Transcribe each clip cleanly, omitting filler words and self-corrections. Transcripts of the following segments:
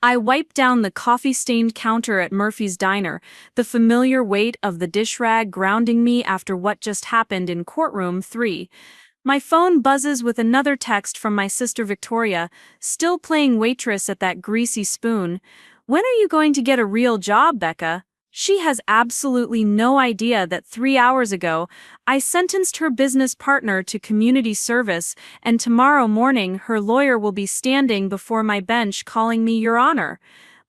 I wiped down the coffee-stained counter at Murphy's Diner, the familiar weight of the dish rag grounding me after what just happened in courtroom 3. My phone buzzes with another text from my sister Victoria, still playing waitress at that greasy spoon. "When are you going to get a real job, Becca?" She has absolutely no idea that 3 hours ago, I sentenced her business partner to community service, and tomorrow morning her lawyer will be standing before my bench calling me Your Honor.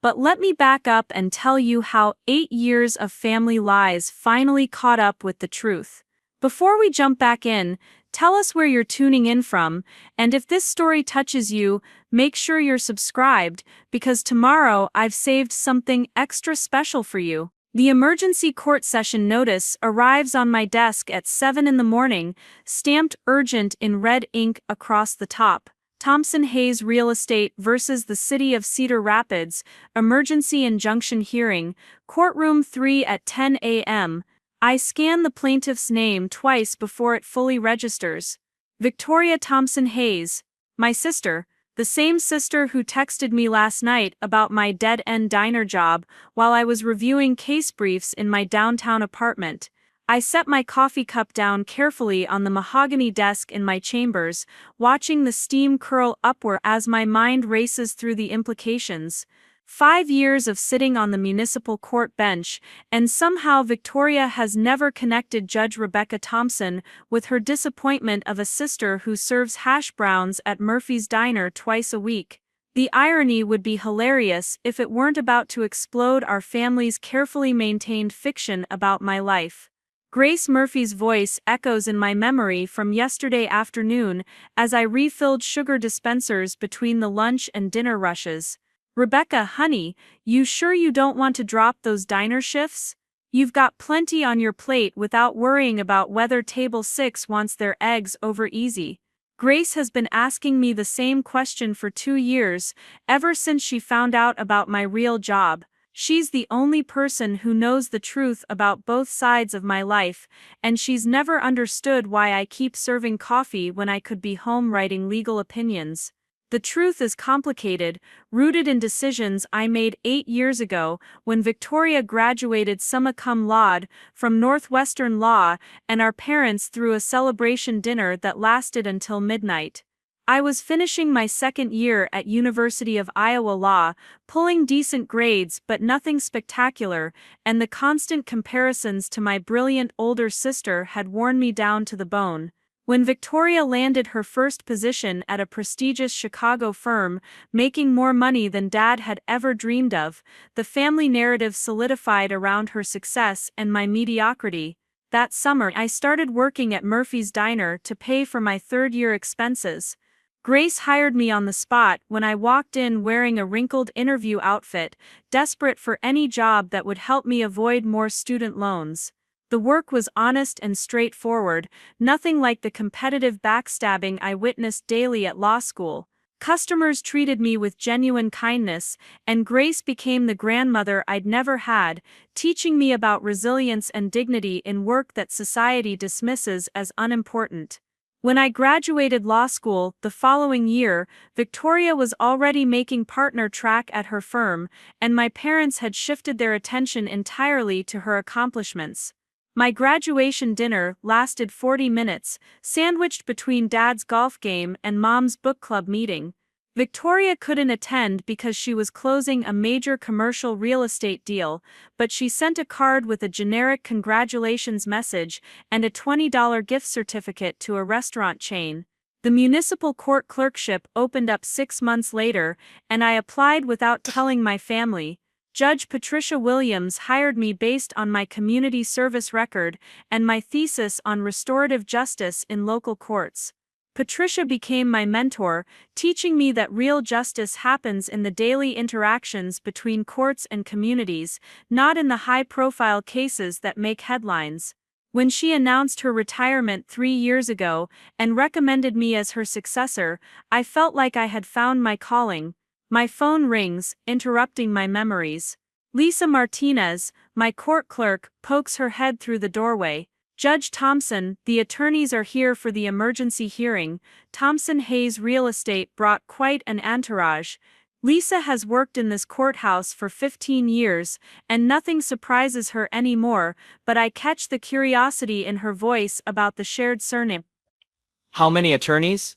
But let me back up and tell you how 8 years of family lies finally caught up with the truth. Before we jump back in, tell us where you're tuning in from, and if this story touches you, make sure you're subscribed, because tomorrow I've saved something extra special for you. The emergency court session notice arrives on my desk at 7 in the morning, stamped urgent in red ink across the top. Thompson Hayes Real Estate versus the City of Cedar Rapids, emergency injunction hearing, courtroom 3 at 10 a.m. I scan the plaintiff's name twice before it fully registers. Victoria Thompson Hayes, my sister, the same sister who texted me last night about my dead-end diner job while I was reviewing case briefs in my downtown apartment. I set my coffee cup down carefully on the mahogany desk in my chambers, watching the steam curl upward as my mind races through the implications. 5 years of sitting on the municipal court bench, and somehow Victoria has never connected Judge Rebecca Thompson with her disappointment of a sister who serves hash browns at Murphy's Diner twice a week. The irony would be hilarious if it weren't about to explode our family's carefully maintained fiction about my life. Grace Murphy's voice echoes in my memory from yesterday afternoon as I refilled sugar dispensers between the lunch and dinner rushes. "Rebecca, honey, you sure you don't want to drop those diner shifts? You've got plenty on your plate without worrying about whether table 6 wants their eggs over easy." Grace has been asking me the same question for 2 years, ever since she found out about my real job. She's the only person who knows the truth about both sides of my life, and she's never understood why I keep serving coffee when I could be home writing legal opinions. The truth is complicated, rooted in decisions I made 8 years ago when Victoria graduated summa cum laude from Northwestern Law and our parents threw a celebration dinner that lasted until midnight. I was finishing my second year at University of Iowa Law, pulling decent grades but nothing spectacular, and the constant comparisons to my brilliant older sister had worn me down to the bone. When Victoria landed her first position at a prestigious Chicago firm, making more money than Dad had ever dreamed of, the family narrative solidified around her success and my mediocrity. That summer, I started working at Murphy's Diner to pay for my third-year expenses. Grace hired me on the spot when I walked in wearing a wrinkled interview outfit, desperate for any job that would help me avoid more student loans. The work was honest and straightforward, nothing like the competitive backstabbing I witnessed daily at law school. Customers treated me with genuine kindness, and Grace became the grandmother I'd never had, teaching me about resilience and dignity in work that society dismisses as unimportant. When I graduated law school the following year, Victoria was already making partner track at her firm, and my parents had shifted their attention entirely to her accomplishments. My graduation dinner lasted 40 minutes, sandwiched between Dad's golf game and Mom's book club meeting. Victoria couldn't attend because she was closing a major commercial real estate deal, but she sent a card with a generic congratulations message and a $20 gift certificate to a restaurant chain. The municipal court clerkship opened up 6 months later, and I applied without telling my family. Judge Patricia Williams hired me based on my community service record and my thesis on restorative justice in local courts. Patricia became my mentor, teaching me that real justice happens in the daily interactions between courts and communities, not in the high-profile cases that make headlines. When she announced her retirement 3 years ago and recommended me as her successor, I felt like I had found my calling. My phone rings, interrupting my memories. Lisa Martinez, my court clerk, pokes her head through the doorway. "Judge Thompson, the attorneys are here for the emergency hearing." Thompson Hayes Real Estate brought quite an entourage. Lisa has worked in this courthouse for 15 years, and nothing surprises her anymore, but I catch the curiosity in her voice about the shared surname. How many attorneys?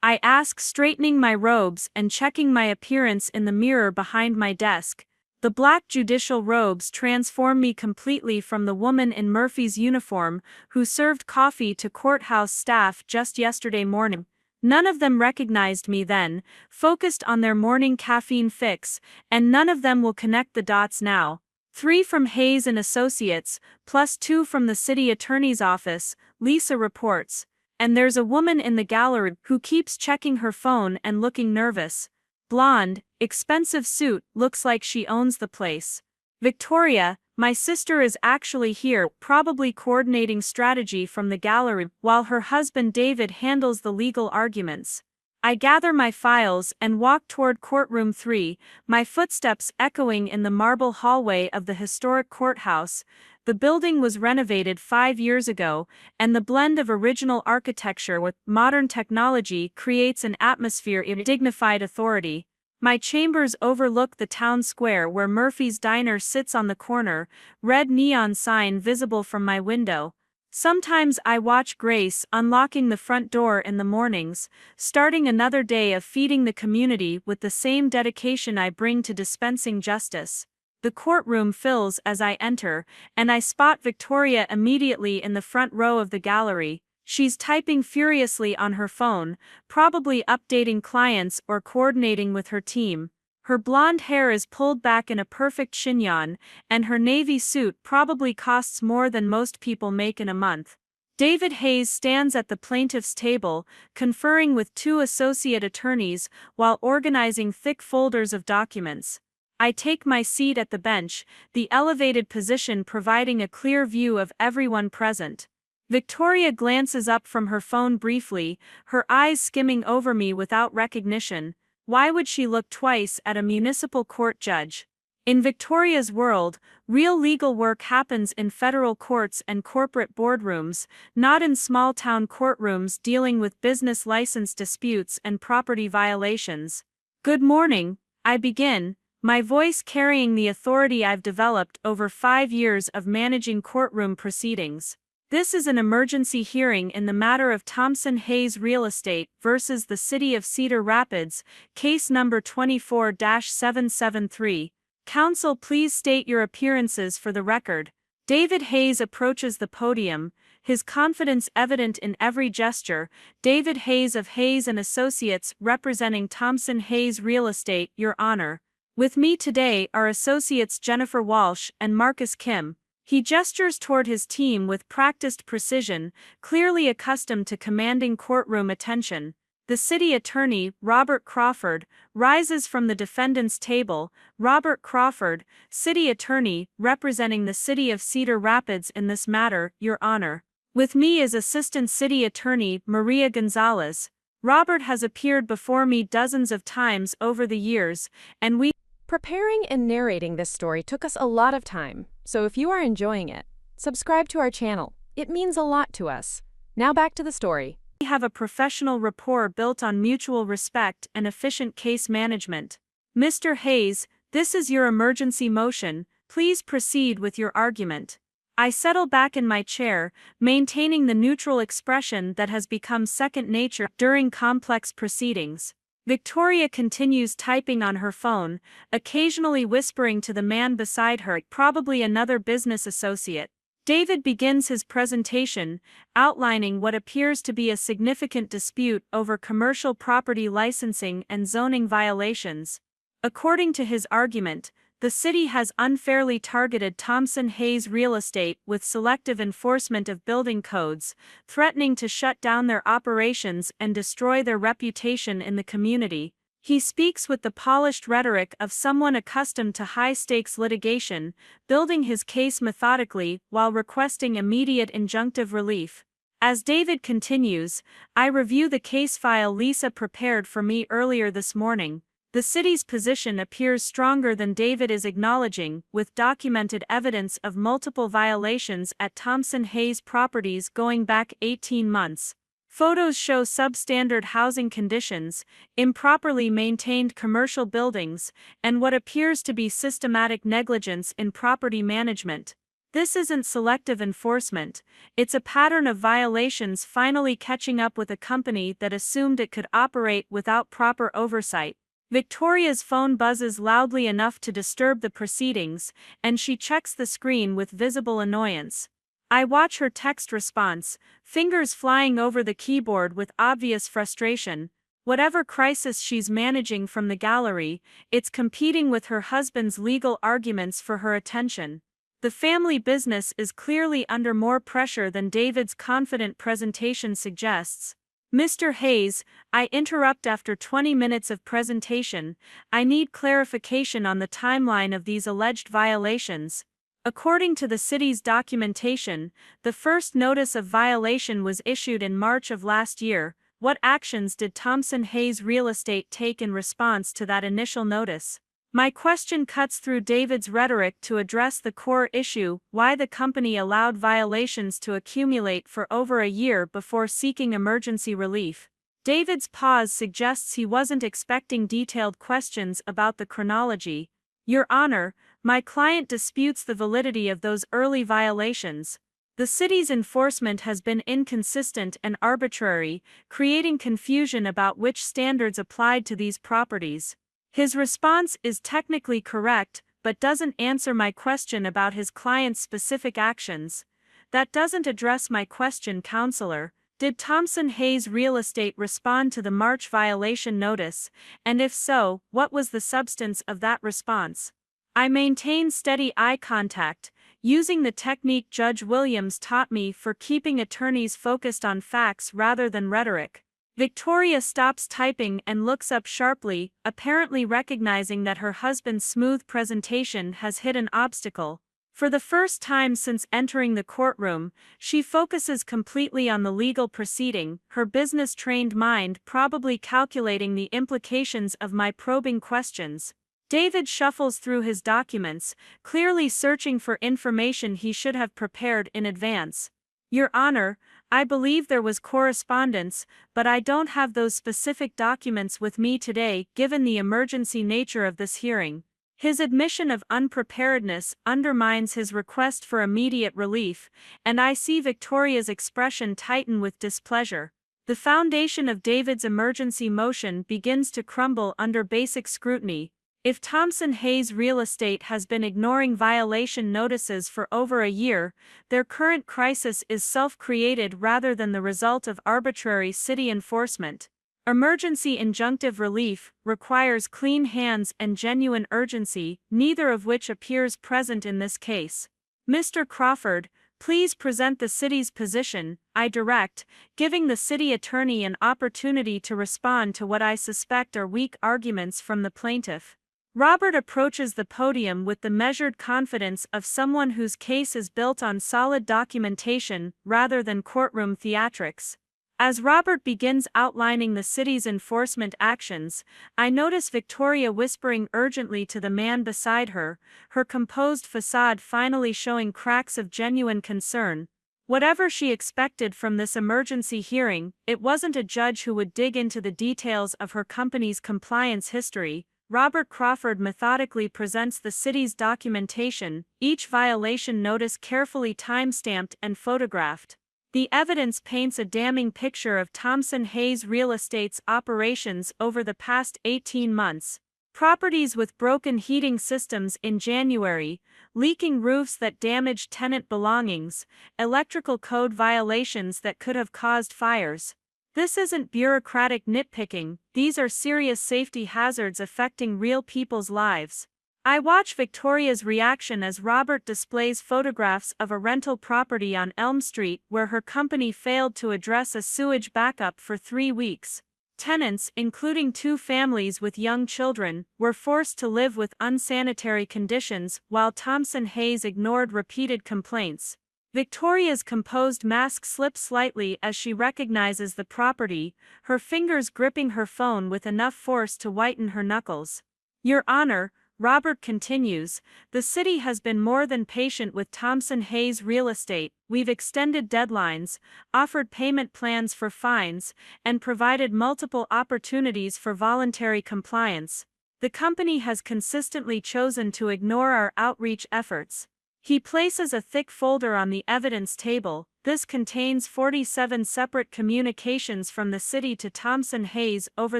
I ask, straightening my robes and checking my appearance in the mirror behind my desk. The black judicial robes transform me completely from the woman in Murphy's uniform who served coffee to courthouse staff just yesterday morning. None of them recognized me then, focused on their morning caffeine fix, and none of them will connect the dots now. 3 from Hayes and Associates, plus 2 from the city attorney's office, Lisa reports. And there's a woman in the gallery who keeps checking her phone and looking nervous. Blonde, expensive suit, looks like she owns the place. Victoria, my sister, is actually here, probably coordinating strategy from the gallery while her husband David handles the legal arguments. I gather my files and walk toward courtroom 3, my footsteps echoing in the marble hallway of the historic courthouse. The building was renovated 5 years ago, and the blend of original architecture with modern technology creates an atmosphere of dignified authority. My chambers overlook the town square where Murphy's Diner sits on the corner, red neon sign visible from my window. Sometimes I watch Grace unlocking the front door in the mornings, starting another day of feeding the community with the same dedication I bring to dispensing justice. The courtroom fills as I enter, and I spot Victoria immediately in the front row of the gallery. She's typing furiously on her phone, probably updating clients or coordinating with her team. Her blonde hair is pulled back in a perfect chignon, and her navy suit probably costs more than most people make in a month. David Hayes stands at the plaintiff's table, conferring with 2 associate attorneys while organizing thick folders of documents. I take my seat at the bench, the elevated position providing a clear view of everyone present. Victoria glances up from her phone briefly, her eyes skimming over me without recognition. Why would she look twice at a municipal court judge? In Victoria's world, real legal work happens in federal courts and corporate boardrooms, not in small-town courtrooms dealing with business license disputes and property violations. Good morning, I begin, my voice carrying the authority I've developed over 5 years of managing courtroom proceedings. This is an emergency hearing in the matter of Thompson Hayes Real Estate versus the City of Cedar Rapids, case number 24-773. Counsel, please state your appearances for the record. David Hayes approaches the podium, his confidence evident in every gesture. David Hayes of Hayes and Associates, representing Thompson Hayes Real Estate, Your Honor. With me today are Associates Jennifer Walsh and Marcus Kim. He gestures toward his team with practiced precision, clearly accustomed to commanding courtroom attention. The city attorney, Robert Crawford, rises from the defendant's table. Robert Crawford, city attorney, representing the City of Cedar Rapids in this matter, Your Honor. With me is Assistant City Attorney Maria Gonzalez. Robert has appeared before me dozens of times over the years, and Preparing and narrating this story took us a lot of time, so if you are enjoying it, subscribe to our channel. It means a lot to us. Now back to the story. We have a professional rapport built on mutual respect and efficient case management. Mr. Hayes, this is your emergency motion. Please proceed with your argument. I settle back in my chair, maintaining the neutral expression that has become second nature during complex proceedings. Victoria continues typing on her phone, occasionally whispering to the man beside her, probably another business associate. David begins his presentation, outlining what appears to be a significant dispute over commercial property licensing and zoning violations. According to his argument, the city has unfairly targeted Thompson Hayes Real Estate with selective enforcement of building codes, threatening to shut down their operations and destroy their reputation in the community. He speaks with the polished rhetoric of someone accustomed to high-stakes litigation, building his case methodically while requesting immediate injunctive relief. As David continues, I review the case file Lisa prepared for me earlier this morning. The city's position appears stronger than David is acknowledging, with documented evidence of multiple violations at Thompson Hayes properties going back 18 months. Photos show substandard housing conditions, improperly maintained commercial buildings, and what appears to be systematic negligence in property management. This isn't selective enforcement, it's a pattern of violations finally catching up with a company that assumed it could operate without proper oversight. Victoria's phone buzzes loudly enough to disturb the proceedings, and she checks the screen with visible annoyance. I watch her text response, fingers flying over the keyboard with obvious frustration. Whatever crisis she's managing from the gallery, it's competing with her husband's legal arguments for her attention. The family business is clearly under more pressure than David's confident presentation suggests. Mr. Hayes, I interrupt after 20 minutes of presentation. I need clarification on the timeline of these alleged violations. According to the city's documentation, the first notice of violation was issued in March of last year. What actions did Thompson Hayes Real Estate take in response to that initial notice? My question cuts through David's rhetoric to address the core issue: why the company allowed violations to accumulate for over a year before seeking emergency relief. David's pause suggests he wasn't expecting detailed questions about the chronology. Your Honor, my client disputes the validity of those early violations. The city's enforcement has been inconsistent and arbitrary, creating confusion about which standards applied to these properties. His response is technically correct, but doesn't answer my question about his client's specific actions. That doesn't address my question, counselor. Did Thompson Hayes Real Estate respond to the March violation notice, and if so, what was the substance of that response? I maintain steady eye contact, using the technique Judge Williams taught me for keeping attorneys focused on facts rather than rhetoric. Victoria stops typing and looks up sharply, apparently recognizing that her husband's smooth presentation has hit an obstacle. For the first time since entering the courtroom, she focuses completely on the legal proceeding, her business-trained mind probably calculating the implications of my probing questions. David shuffles through his documents, clearly searching for information he should have prepared in advance. Your Honor, I believe there was correspondence, but I don't have those specific documents with me today given the emergency nature of this hearing. His admission of unpreparedness undermines his request for immediate relief, and I see Victoria's expression tighten with displeasure. The foundation of David's emergency motion begins to crumble under basic scrutiny. If Thompson Hayes Real Estate has been ignoring violation notices for over a year, their current crisis is self-created rather than the result of arbitrary city enforcement. Emergency injunctive relief requires clean hands and genuine urgency, neither of which appears present in this case. Mr. Crawford, please present the city's position, I direct, giving the city attorney an opportunity to respond to what I suspect are weak arguments from the plaintiff. Robert approaches the podium with the measured confidence of someone whose case is built on solid documentation rather than courtroom theatrics. As Robert begins outlining the city's enforcement actions, I notice Victoria whispering urgently to the man beside her, her composed facade finally showing cracks of genuine concern. Whatever she expected from this emergency hearing, it wasn't a judge who would dig into the details of her company's compliance history. Robert Crawford methodically presents the city's documentation, each violation notice carefully time-stamped and photographed. The evidence paints a damning picture of Thompson Hayes Real Estate's operations over the past 18 months. Properties with broken heating systems in January, leaking roofs that damaged tenant belongings, electrical code violations that could have caused fires. This isn't bureaucratic nitpicking, these are serious safety hazards affecting real people's lives. I watch Victoria's reaction as Robert displays photographs of a rental property on Elm Street where her company failed to address a sewage backup for 3 weeks. Tenants, including 2 families with young children, were forced to live with unsanitary conditions while Thompson Hayes ignored repeated complaints. Victoria's composed mask slips slightly as she recognizes the property, her fingers gripping her phone with enough force to whiten her knuckles. Your Honor, Robert continues, the city has been more than patient with Thompson Hayes Real Estate. We've extended deadlines, offered payment plans for fines, and provided multiple opportunities for voluntary compliance. The company has consistently chosen to ignore our outreach efforts. He places a thick folder on the evidence table. This contains 47 separate communications from the city to Thompson Hayes over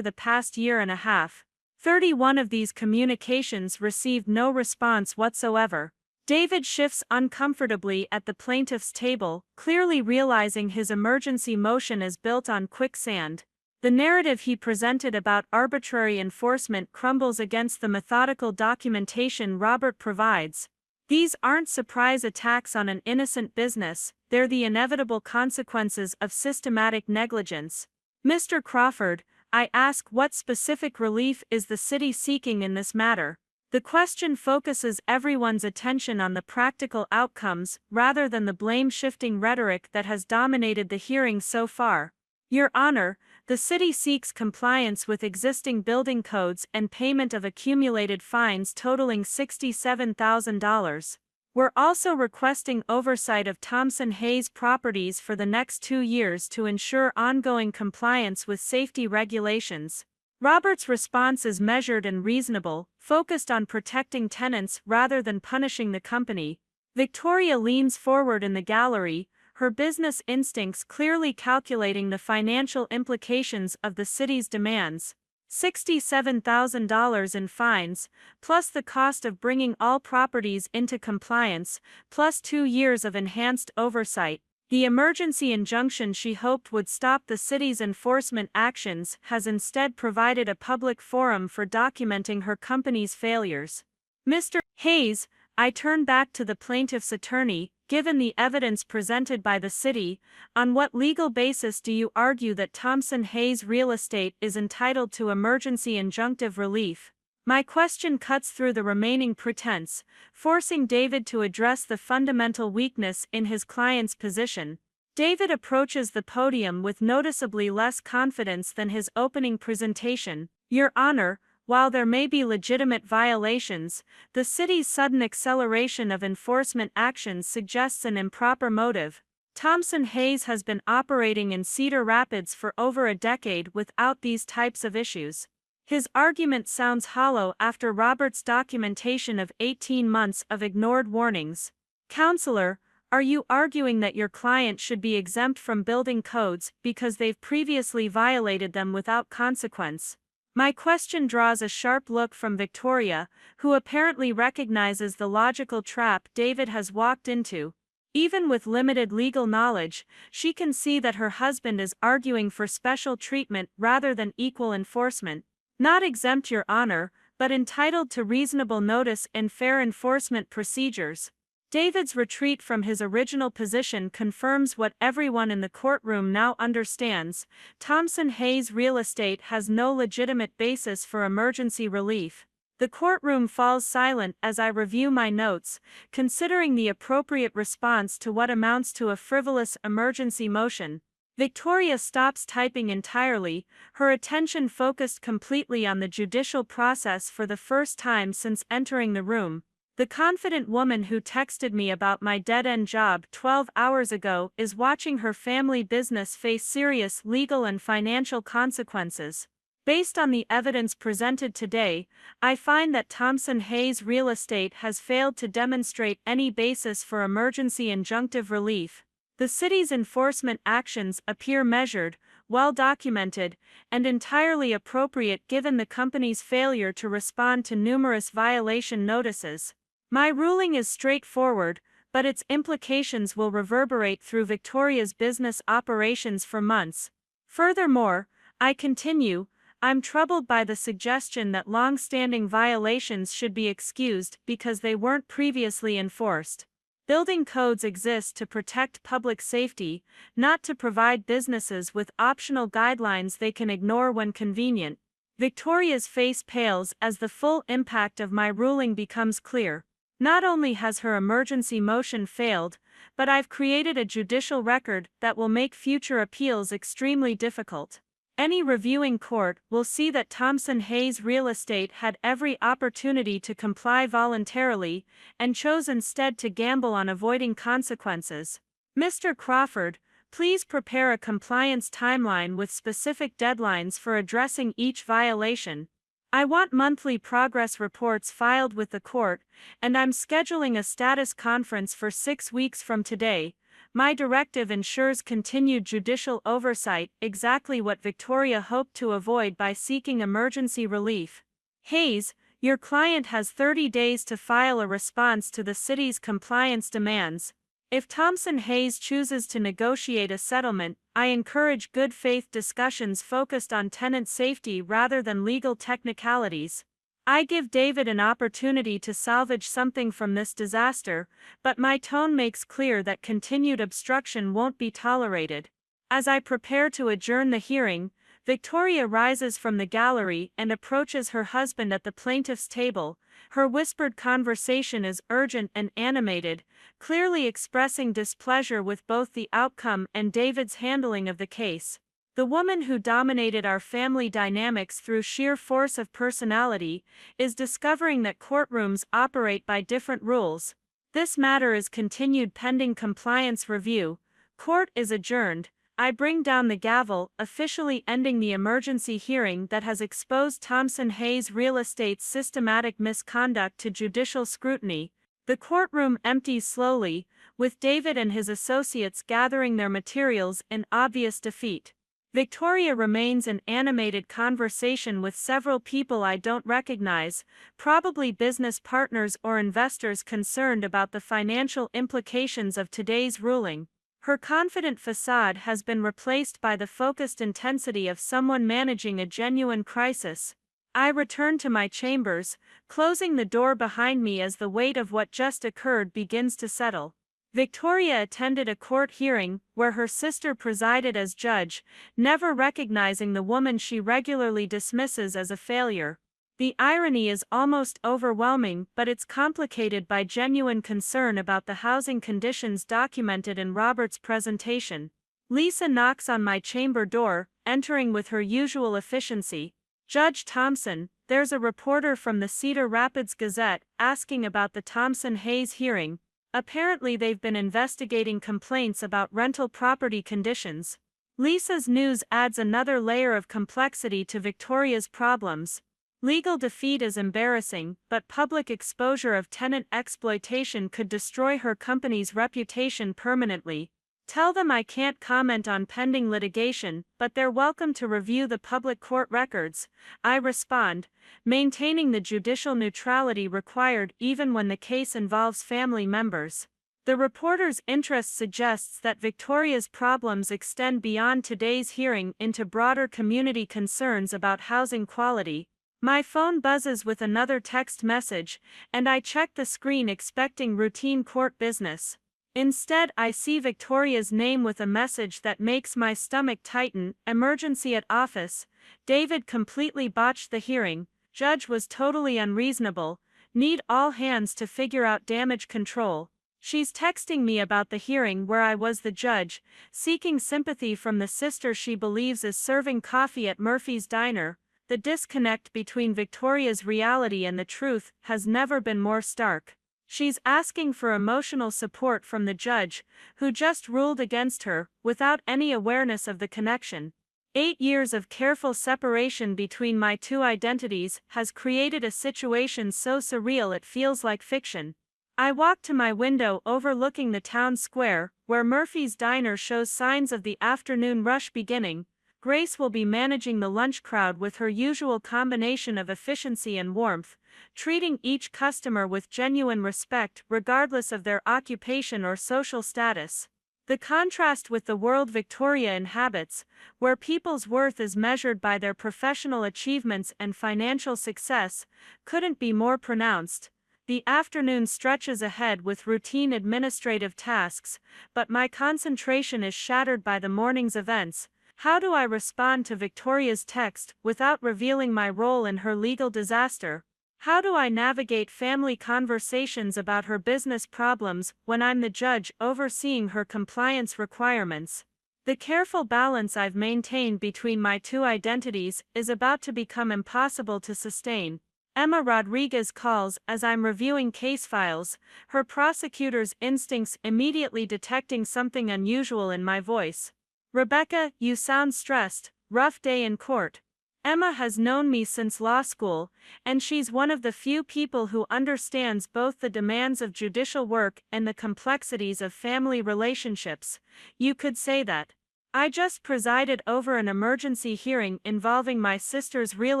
the past year and a half. 31 of these communications received no response whatsoever. David shifts uncomfortably at the plaintiff's table, clearly realizing his emergency motion is built on quicksand. The narrative he presented about arbitrary enforcement crumbles against the methodical documentation Robert provides. These aren't surprise attacks on an innocent business, they're the inevitable consequences of systematic negligence. Mr. Crawford, I ask, what specific relief is the city seeking in this matter? The question focuses everyone's attention on the practical outcomes rather than the blame-shifting rhetoric that has dominated the hearing so far. Your Honor, the city seeks compliance with existing building codes and payment of accumulated fines totaling $67,000. We're also requesting oversight of Thompson Hayes properties for the next 2 years to ensure ongoing compliance with safety regulations. Robert's response is measured and reasonable, focused on protecting tenants rather than punishing the company. Victoria leans forward in the gallery, her business instincts clearly calculating the financial implications of the city's demands. $67,000 in fines, plus the cost of bringing all properties into compliance, plus 2 years of enhanced oversight. The emergency injunction she hoped would stop the city's enforcement actions has instead provided a public forum for documenting her company's failures. Mr. Hayes, I turn back to the plaintiff's attorney. Given the evidence presented by the city, on what legal basis do you argue that Thompson Hayes Real Estate is entitled to emergency injunctive relief? My question cuts through the remaining pretense, forcing David to address the fundamental weakness in his client's position. David approaches the podium with noticeably less confidence than his opening presentation. Your Honor, while there may be legitimate violations, the city's sudden acceleration of enforcement actions suggests an improper motive. Thompson Hayes has been operating in Cedar Rapids for over a decade without these types of issues. His argument sounds hollow after Robert's documentation of 18 months of ignored warnings. Counselor, are you arguing that your client should be exempt from building codes because they've previously violated them without consequence? My question draws a sharp look from Victoria, who apparently recognizes the logical trap David has walked into. Even with limited legal knowledge, she can see that her husband is arguing for special treatment rather than equal enforcement. Not exempt, Your Honor, but entitled to reasonable notice and fair enforcement procedures. David's retreat from his original position confirms what everyone in the courtroom now understands: Thompson Hayes Real Estate has no legitimate basis for emergency relief. The courtroom falls silent as I review my notes, considering the appropriate response to what amounts to a frivolous emergency motion. Victoria stops typing entirely, her attention focused completely on the judicial process for the first time since entering the room. The confident woman who texted me about my dead-end job 12 hours ago is watching her family business face serious legal and financial consequences. Based on the evidence presented today, I find that Thompson Hayes Real Estate has failed to demonstrate any basis for emergency injunctive relief. The city's enforcement actions appear measured, well-documented, and entirely appropriate given the company's failure to respond to numerous violation notices. My ruling is straightforward, but its implications will reverberate through Victoria's business operations for months. Furthermore, I continue, I'm troubled by the suggestion that long-standing violations should be excused because they weren't previously enforced. Building codes exist to protect public safety, not to provide businesses with optional guidelines they can ignore when convenient. Victoria's face pales as the full impact of my ruling becomes clear. Not only has her emergency motion failed, but I've created a judicial record that will make future appeals extremely difficult. Any reviewing court will see that Thompson Hayes Real Estate had every opportunity to comply voluntarily and chose instead to gamble on avoiding consequences. Mr. Crawford, please prepare a compliance timeline with specific deadlines for addressing each violation. I want monthly progress reports filed with the court, and I'm scheduling a status conference for 6 weeks from today. My directive ensures continued judicial oversight, exactly what Victoria hoped to avoid by seeking emergency relief. Hayes, your client has 30 days to file a response to the city's compliance demands. If Thompson Hayes chooses to negotiate a settlement, I encourage good faith discussions focused on tenant safety rather than legal technicalities. I give David an opportunity to salvage something from this disaster, but my tone makes clear that continued obstruction won't be tolerated. As I prepare to adjourn the hearing, Victoria rises from the gallery and approaches her husband at the plaintiff's table. Her whispered conversation is urgent and animated, clearly expressing displeasure with both the outcome and David's handling of the case. The woman who dominated our family dynamics through sheer force of personality is discovering that courtrooms operate by different rules. This matter is continued pending compliance review. Court is adjourned. I bring down the gavel, officially ending the emergency hearing that has exposed Thompson Hayes Real Estate's systematic misconduct to judicial scrutiny. The courtroom empties slowly, with David and his associates gathering their materials in obvious defeat. Victoria remains in animated conversation with several people I don't recognize, probably business partners or investors concerned about the financial implications of today's ruling. Her confident facade has been replaced by the focused intensity of someone managing a genuine crisis. I return to my chambers, closing the door behind me as the weight of what just occurred begins to settle. Victoria attended a court hearing where her sister presided as judge, never recognizing the woman she regularly dismisses as a failure. The irony is almost overwhelming, but it's complicated by genuine concern about the housing conditions documented in Robert's presentation. Lisa knocks on my chamber door, entering with her usual efficiency. Judge Thompson, there's a reporter from the Cedar Rapids Gazette asking about the Thompson Hayes hearing. Apparently they've been investigating complaints about rental property conditions. Lisa's news adds another layer of complexity to Victoria's problems. Legal defeat is embarrassing, but public exposure of tenant exploitation could destroy her company's reputation permanently. Tell them I can't comment on pending litigation, but they're welcome to review the public court records. I respond, maintaining the judicial neutrality required even when the case involves family members. The reporter's interest suggests that Victoria's problems extend beyond today's hearing into broader community concerns about housing quality. My phone buzzes with another text message, and I check the screen expecting routine court business. Instead, I see Victoria's name with a message that makes my stomach tighten. Emergency at office. David completely botched the hearing. Judge was totally unreasonable. Need all hands to figure out damage control. She's texting me about the hearing where I was the judge, seeking sympathy from the sister she believes is serving coffee at Murphy's Diner. The disconnect between Victoria's reality and the truth has never been more stark. She's asking for emotional support from the judge, who just ruled against her, without any awareness of the connection. 8 years of careful separation between my two identities has created a situation so surreal it feels like fiction. I walk to my window overlooking the town square, where Murphy's Diner shows signs of the afternoon rush beginning. Grace will be managing the lunch crowd with her usual combination of efficiency and warmth, treating each customer with genuine respect regardless of their occupation or social status. The contrast with the world Victoria inhabits, where people's worth is measured by their professional achievements and financial success, couldn't be more pronounced. The afternoon stretches ahead with routine administrative tasks, but my concentration is shattered by the morning's events. How do I respond to Victoria's text without revealing my role in her legal disaster? How do I navigate family conversations about her business problems when I'm the judge overseeing her compliance requirements? The careful balance I've maintained between my two identities is about to become impossible to sustain. Emma Rodriguez calls as I'm reviewing case files, her prosecutor's instincts immediately detecting something unusual in my voice. Rebecca, you sound stressed, rough day in court. Emma has known me since law school, and she's one of the few people who understands both the demands of judicial work and the complexities of family relationships. You could say that. I just presided over an emergency hearing involving my sister's real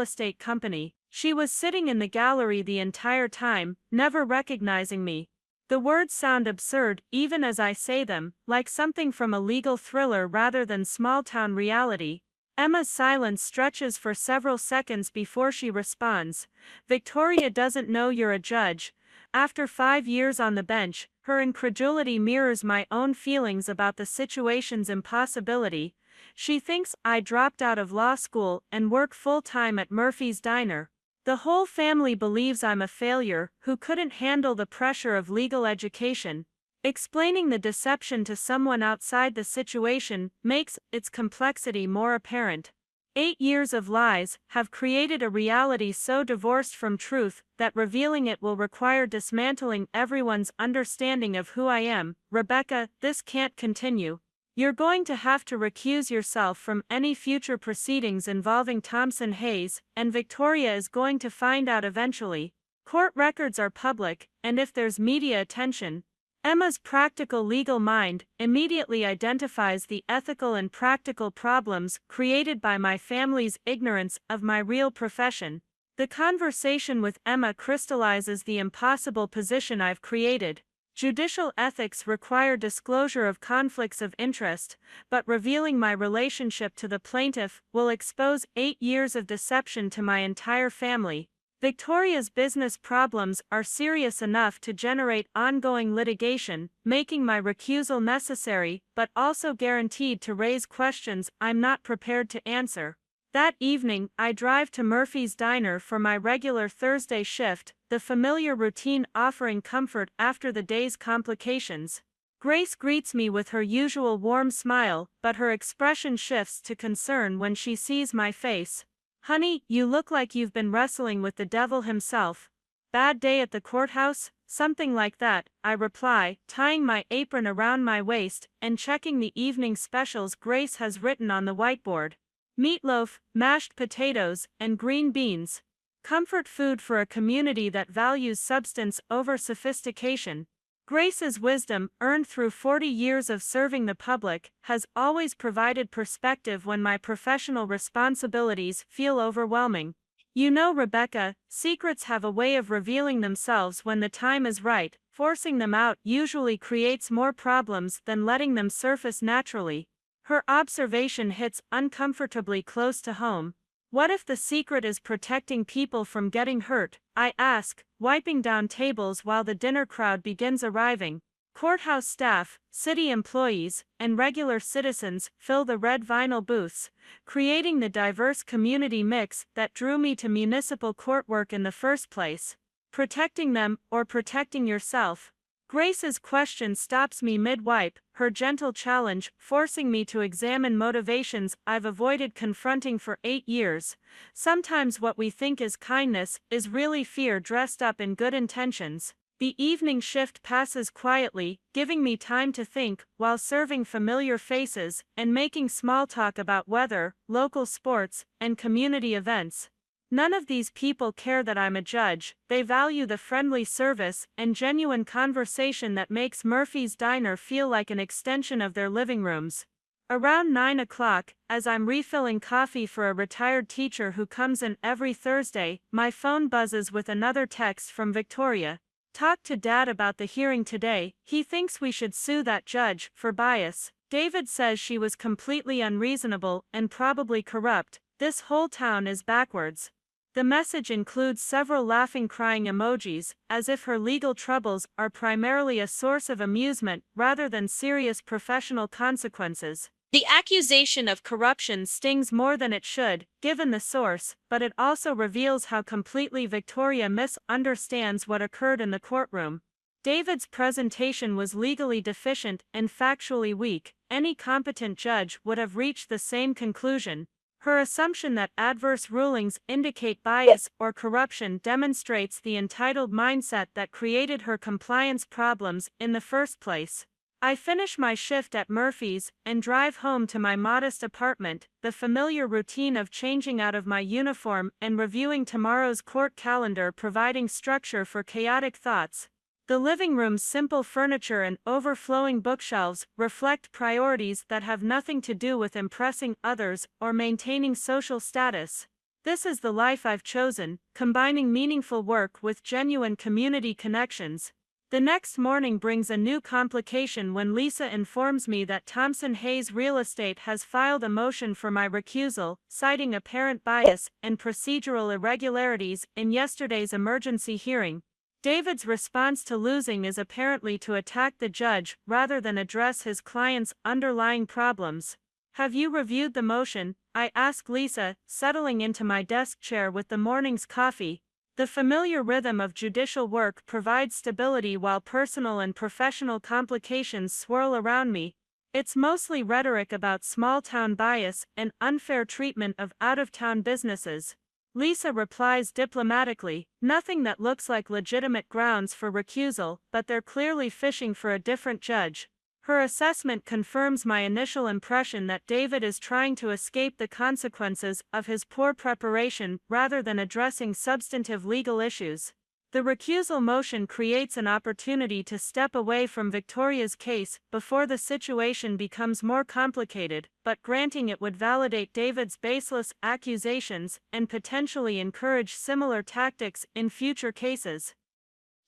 estate company. She was sitting in the gallery the entire time, never recognizing me. The words sound absurd even as I say them, like something from a legal thriller rather than small-town reality. Emma's silence stretches for several seconds before she responds. Victoria doesn't know you're a judge. After 5 years on the bench, her incredulity mirrors my own feelings about the situation's impossibility. She thinks I dropped out of law school and work full-time at Murphy's Diner. The whole family believes I'm a failure who couldn't handle the pressure of legal education. Explaining the deception to someone outside the situation makes its complexity more apparent. 8 years of lies have created a reality so divorced from truth that revealing it will require dismantling everyone's understanding of who I am. Rebecca, this can't continue. You're going to have to recuse yourself from any future proceedings involving Thompson Hayes, and Victoria is going to find out eventually. Court records are public, and if there's media attention, Emma's practical legal mind immediately identifies the ethical and practical problems created by my family's ignorance of my real profession. The conversation with Emma crystallizes the impossible position I've created. Judicial ethics require disclosure of conflicts of interest, but revealing my relationship to the plaintiff will expose 8 years of deception to my entire family. Victoria's business problems are serious enough to generate ongoing litigation, making my recusal necessary, but also guaranteed to raise questions I'm not prepared to answer. That evening, I drive to Murphy's Diner for my regular Thursday shift, the familiar routine offering comfort after the day's complications. Grace greets me with her usual warm smile, but her expression shifts to concern when she sees my face. Honey, you look like you've been wrestling with the devil himself. Bad day at the courthouse? Something like that, I reply, tying my apron around my waist and checking the evening specials Grace has written on the whiteboard. Meatloaf, mashed potatoes, and green beans. Comfort food for a community that values substance over sophistication. Grace's wisdom, earned through 40 years of serving the public, has always provided perspective when my professional responsibilities feel overwhelming. You know, Rebecca, secrets have a way of revealing themselves when the time is right. Forcing them out usually creates more problems than letting them surface naturally. Her observation hits uncomfortably close to home. What if the secret is protecting people from getting hurt? I ask, wiping down tables while the dinner crowd begins arriving. Courthouse staff, city employees, and regular citizens fill the red vinyl booths, creating the diverse community mix that drew me to municipal court work in the first place. Protecting them, or protecting yourself? Grace's question stops me mid-wipe, her gentle challenge forcing me to examine motivations I've avoided confronting for 8 years. Sometimes what we think is kindness is really fear dressed up in good intentions. The evening shift passes quietly, giving me time to think while serving familiar faces and making small talk about weather, local sports, and community events. None of these people care that I'm a judge. They value the friendly service and genuine conversation that makes Murphy's Diner feel like an extension of their living rooms. Around 9 o'clock, as I'm refilling coffee for a retired teacher who comes in every Thursday, my phone buzzes with another text from Victoria. Talked to Dad about the hearing today. He thinks we should sue that judge for bias. David says she was completely unreasonable and probably corrupt. This whole town is backwards. The message includes several laughing crying emojis, as if her legal troubles are primarily a source of amusement rather than serious professional consequences. The accusation of corruption stings more than it should, given the source, but it also reveals how completely Victoria misunderstands what occurred in the courtroom. David's presentation was legally deficient and factually weak, any competent judge would have reached the same conclusion. Her assumption that adverse rulings indicate bias or corruption demonstrates the entitled mindset that created her compliance problems in the first place. I finish my shift at Murphy's and drive home to my modest apartment, the familiar routine of changing out of my uniform and reviewing tomorrow's court calendar providing structure for chaotic thoughts. The living room's simple furniture and overflowing bookshelves reflect priorities that have nothing to do with impressing others or maintaining social status. This is the life I've chosen, combining meaningful work with genuine community connections. The next morning brings a new complication when Lisa informs me that Thompson Hayes Real Estate has filed a motion for my recusal, citing apparent bias and procedural irregularities in yesterday's emergency hearing. David's response to losing is apparently to attack the judge rather than address his client's underlying problems. Have you reviewed the motion? I ask Lisa, settling into my desk chair with the morning's coffee. The familiar rhythm of judicial work provides stability while personal and professional complications swirl around me. It's mostly rhetoric about small-town bias and unfair treatment of out-of-town businesses. Lisa replies diplomatically, nothing that looks like legitimate grounds for recusal, but they're clearly fishing for a different judge. Her assessment confirms my initial impression that David is trying to escape the consequences of his poor preparation rather than addressing substantive legal issues. The recusal motion creates an opportunity to step away from Victoria's case before the situation becomes more complicated, but granting it would validate David's baseless accusations and potentially encourage similar tactics in future cases.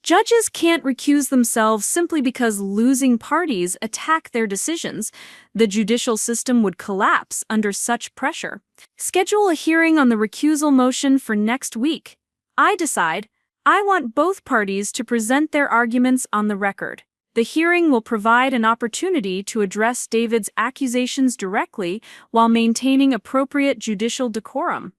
Judges can't recuse themselves simply because losing parties attack their decisions. The judicial system would collapse under such pressure. Schedule a hearing on the recusal motion for next week. I decide. I want both parties to present their arguments on the record. The hearing will provide an opportunity to address David's accusations directly while maintaining appropriate judicial decorum.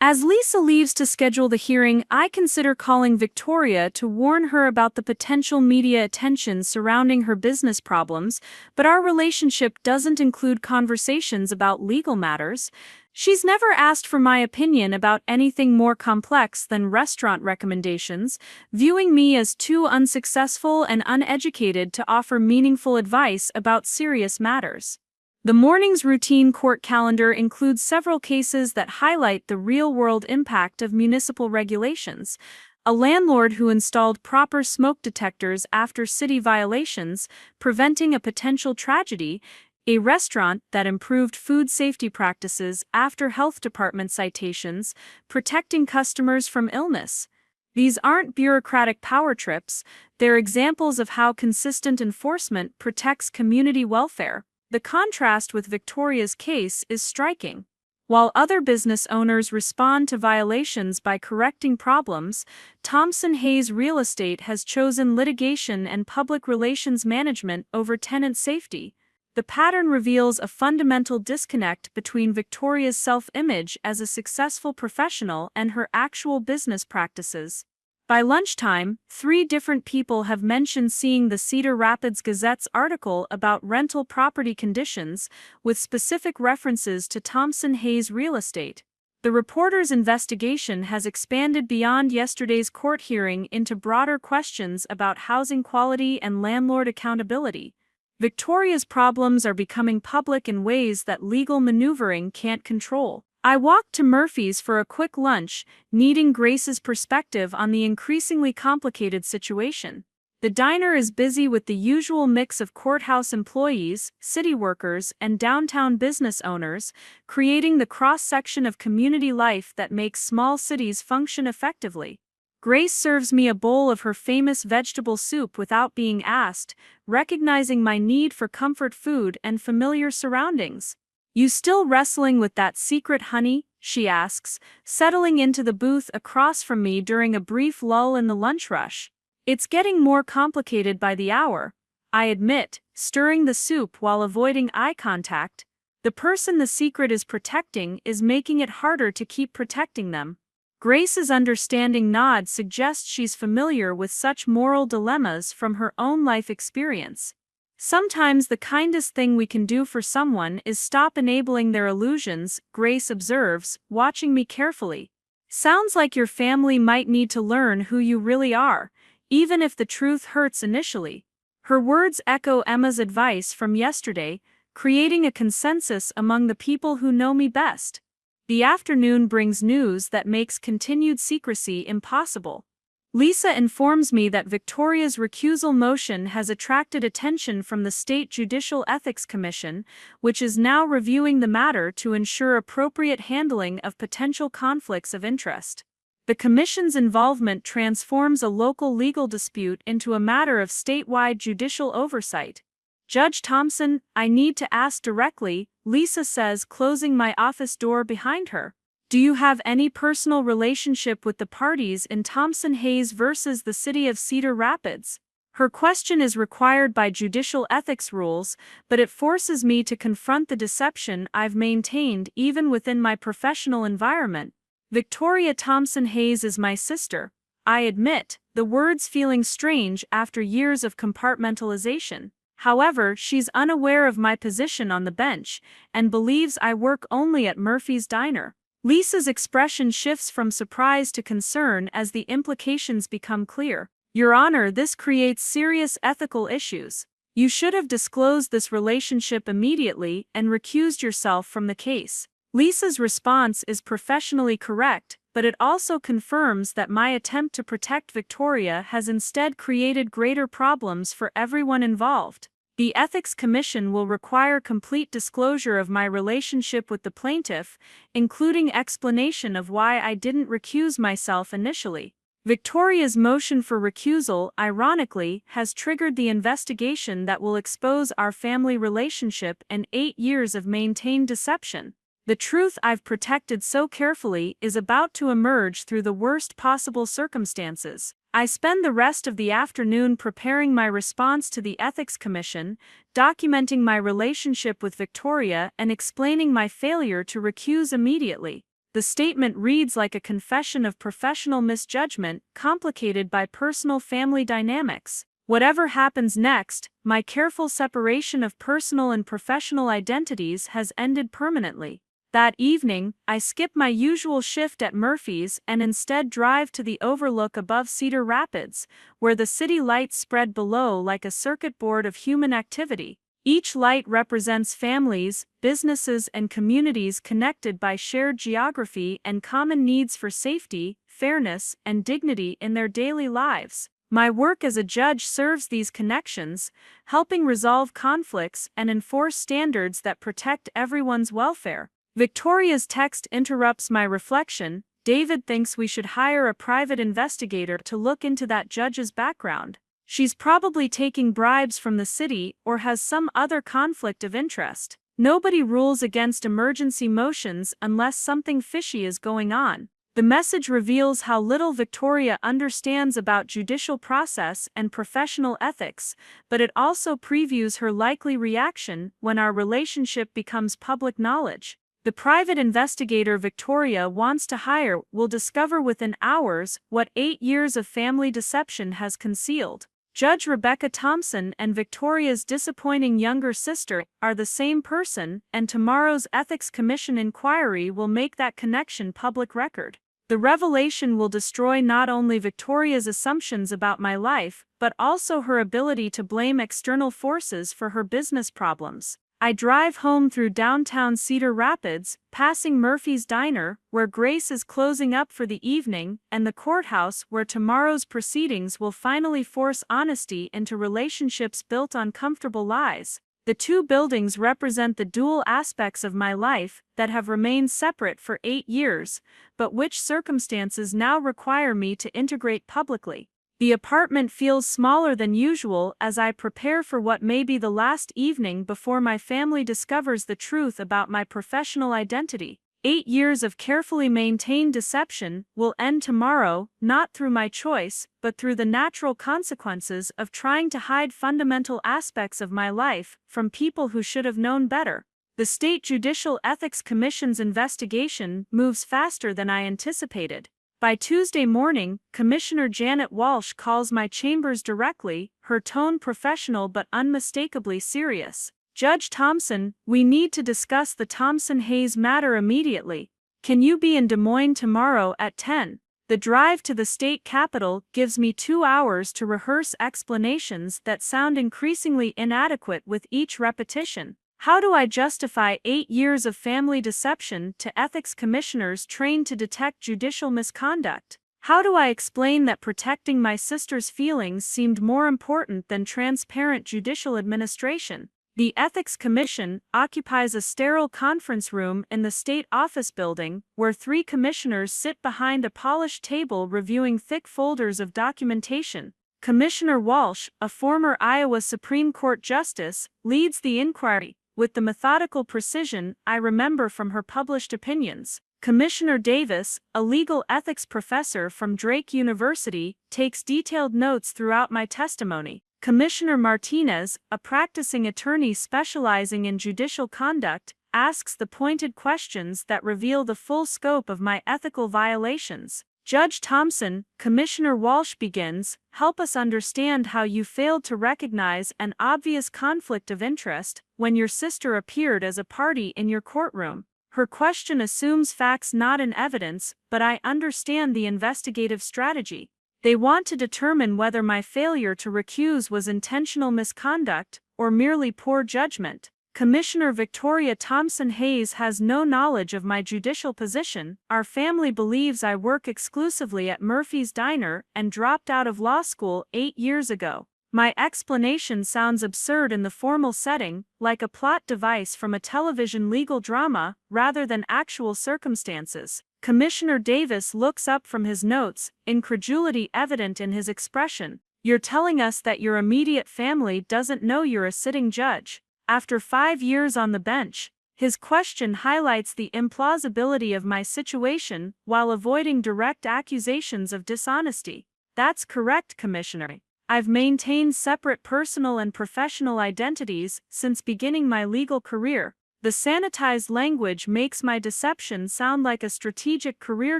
As Lisa leaves to schedule the hearing, I consider calling Victoria to warn her about the potential media attention surrounding her business problems, but our relationship doesn't include conversations about legal matters. She's never asked for my opinion about anything more complex than restaurant recommendations, viewing me as too unsuccessful and uneducated to offer meaningful advice about serious matters. The morning's routine court calendar includes several cases that highlight the real-world impact of municipal regulations. A landlord who installed proper smoke detectors after city violations, preventing a potential tragedy, a restaurant that improved food safety practices after health department citations, protecting customers from illness. These aren't bureaucratic power trips, they're examples of how consistent enforcement protects community welfare. The contrast with Victoria's case is striking. While other business owners respond to violations by correcting problems, Thompson Hayes Real Estate has chosen litigation and public relations management over tenant safety. The pattern reveals a fundamental disconnect between Victoria's self-image as a successful professional and her actual business practices. By lunchtime, 3 different people have mentioned seeing the Cedar Rapids Gazette's article about rental property conditions, with specific references to Thompson Hayes Real Estate. The reporter's investigation has expanded beyond yesterday's court hearing into broader questions about housing quality and landlord accountability. Victoria's problems are becoming public in ways that legal maneuvering can't control. I walked to Murphy's for a quick lunch, needing Grace's perspective on the increasingly complicated situation. The diner is busy with the usual mix of courthouse employees, city workers, and downtown business owners, creating the cross-section of community life that makes small cities function effectively. Grace serves me a bowl of her famous vegetable soup without being asked, recognizing my need for comfort food and familiar surroundings. "You still wrestling with that secret, honey?" she asks, settling into the booth across from me during a brief lull in the lunch rush. "It's getting more complicated by the hour," I admit, stirring the soup while avoiding eye contact. The person the secret is protecting is making it harder to keep protecting them. Grace's understanding nod suggests she's familiar with such moral dilemmas from her own life experience. Sometimes the kindest thing we can do for someone is stop enabling their illusions, Grace observes, watching me carefully. Sounds like your family might need to learn who you really are, even if the truth hurts initially. Her words echo Emma's advice from yesterday, creating a consensus among the people who know me best. The afternoon brings news that makes continued secrecy impossible. Lisa informs me that Victoria's recusal motion has attracted attention from the State Judicial Ethics Commission, which is now reviewing the matter to ensure appropriate handling of potential conflicts of interest. The Commission's involvement transforms a local legal dispute into a matter of statewide judicial oversight. Judge Thompson, I need to ask directly, Lisa says, closing my office door behind her. Do you have any personal relationship with the parties in Thompson Hayes versus the City of Cedar Rapids? Her question is required by judicial ethics rules, but it forces me to confront the deception I've maintained even within my professional environment. Victoria Thompson Hayes is my sister. I admit, the words feeling strange after years of compartmentalization. However, she's unaware of my position on the bench and believes I work only at Murphy's Diner. Lisa's expression shifts from surprise to concern as the implications become clear. Your Honor, this creates serious ethical issues. You should have disclosed this relationship immediately and recused yourself from the case. Lisa's response is professionally correct, but it also confirms that my attempt to protect Victoria has instead created greater problems for everyone involved. The Ethics Commission will require complete disclosure of my relationship with the plaintiff, including explanation of why I didn't recuse myself initially. Victoria's motion for recusal, ironically, has triggered the investigation that will expose our family relationship and 8 years of maintained deception. The truth I've protected so carefully is about to emerge through the worst possible circumstances. I spend the rest of the afternoon preparing my response to the Ethics Commission, documenting my relationship with Victoria and explaining my failure to recuse immediately. The statement reads like a confession of professional misjudgment, complicated by personal family dynamics. Whatever happens next, my careful separation of personal and professional identities has ended permanently. That evening, I skip my usual shift at Murphy's and instead drive to the overlook above Cedar Rapids, where the city lights spread below like a circuit board of human activity. Each light represents families, businesses, and communities connected by shared geography and common needs for safety, fairness, and dignity in their daily lives. My work as a judge serves these connections, helping resolve conflicts and enforce standards that protect everyone's welfare. Victoria's text interrupts my reflection. David thinks we should hire a private investigator to look into that judge's background. She's probably taking bribes from the city or has some other conflict of interest. Nobody rules against emergency motions unless something fishy is going on. The message reveals how little Victoria understands about judicial process and professional ethics, but it also previews her likely reaction when our relationship becomes public knowledge. The private investigator Victoria wants to hire will discover within hours what 8 years of family deception has concealed. Judge Rebecca Thompson and Victoria's disappointing younger sister are the same person, and tomorrow's Ethics Commission inquiry will make that connection public record. The revelation will destroy not only Victoria's assumptions about my life, but also her ability to blame external forces for her business problems. I drive home through downtown Cedar Rapids, passing Murphy's Diner, where Grace is closing up for the evening, and the courthouse where tomorrow's proceedings will finally force honesty into relationships built on comfortable lies. The two buildings represent the dual aspects of my life that have remained separate for 8 years, but which circumstances now require me to integrate publicly. The apartment feels smaller than usual as I prepare for what may be the last evening before my family discovers the truth about my professional identity. 8 years of carefully maintained deception will end tomorrow, not through my choice, but through the natural consequences of trying to hide fundamental aspects of my life from people who should have known better. The State Judicial Ethics Commission's investigation moves faster than I anticipated. By Tuesday morning, Commissioner Janet Walsh calls my chambers directly, her tone professional but unmistakably serious. Judge Thompson, we need to discuss the Thompson-Hayes matter immediately. Can you be in Des Moines tomorrow at 10? The drive to the state capitol gives me 2 hours to rehearse explanations that sound increasingly inadequate with each repetition. How do I justify 8 years of family deception to ethics commissioners trained to detect judicial misconduct? How do I explain that protecting my sister's feelings seemed more important than transparent judicial administration? The Ethics Commission occupies a sterile conference room in the state office building where 3 commissioners sit behind a polished table reviewing thick folders of documentation. Commissioner Walsh, a former Iowa Supreme Court justice, leads the inquiry, with the methodical precision I remember from her published opinions. Commissioner Davis, a legal ethics professor from Drake University, takes detailed notes throughout my testimony. Commissioner Martinez, a practicing attorney specializing in judicial conduct, asks the pointed questions that reveal the full scope of my ethical violations. Judge Thompson, Commissioner Walsh begins, help us understand how you failed to recognize an obvious conflict of interest when your sister appeared as a party in your courtroom. Her question assumes facts not in evidence, but I understand the investigative strategy. They want to determine whether my failure to recuse was intentional misconduct or merely poor judgment. Commissioner Victoria Thompson-Hayes has no knowledge of my judicial position. Our family believes I work exclusively at Murphy's Diner and dropped out of law school 8 years ago. My explanation sounds absurd in the formal setting, like a plot device from a television legal drama, rather than actual circumstances. Commissioner Davis looks up from his notes, incredulity evident in his expression. You're telling us that your immediate family doesn't know you're a sitting judge. After 5 years on the bench, his question highlights the implausibility of my situation while avoiding direct accusations of dishonesty. That's correct, Commissioner. I've maintained separate personal and professional identities since beginning my legal career. The sanitized language makes my deception sound like a strategic career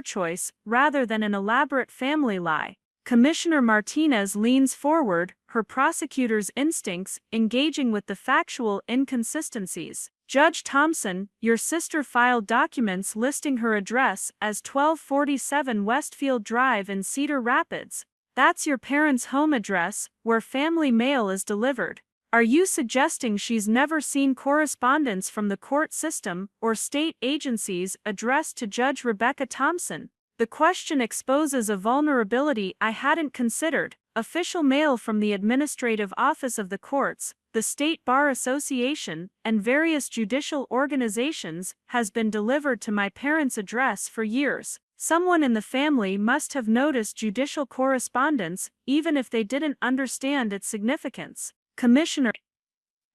choice rather than an elaborate family lie. Commissioner Martinez leans forward, her prosecutor's instincts engaging with the factual inconsistencies. Judge Thompson, your sister filed documents listing her address as 1247 Westfield Drive in Cedar Rapids. That's your parents' home address, where family mail is delivered. Are you suggesting she's never seen correspondence from the court system or state agencies addressed to Judge Rebecca Thompson? The question exposes a vulnerability I hadn't considered. Official mail from the Administrative Office of the Courts, the State Bar Association, and various judicial organizations has been delivered to my parents' address for years. Someone in the family must have noticed judicial correspondence, even if they didn't understand its significance. Commissioner,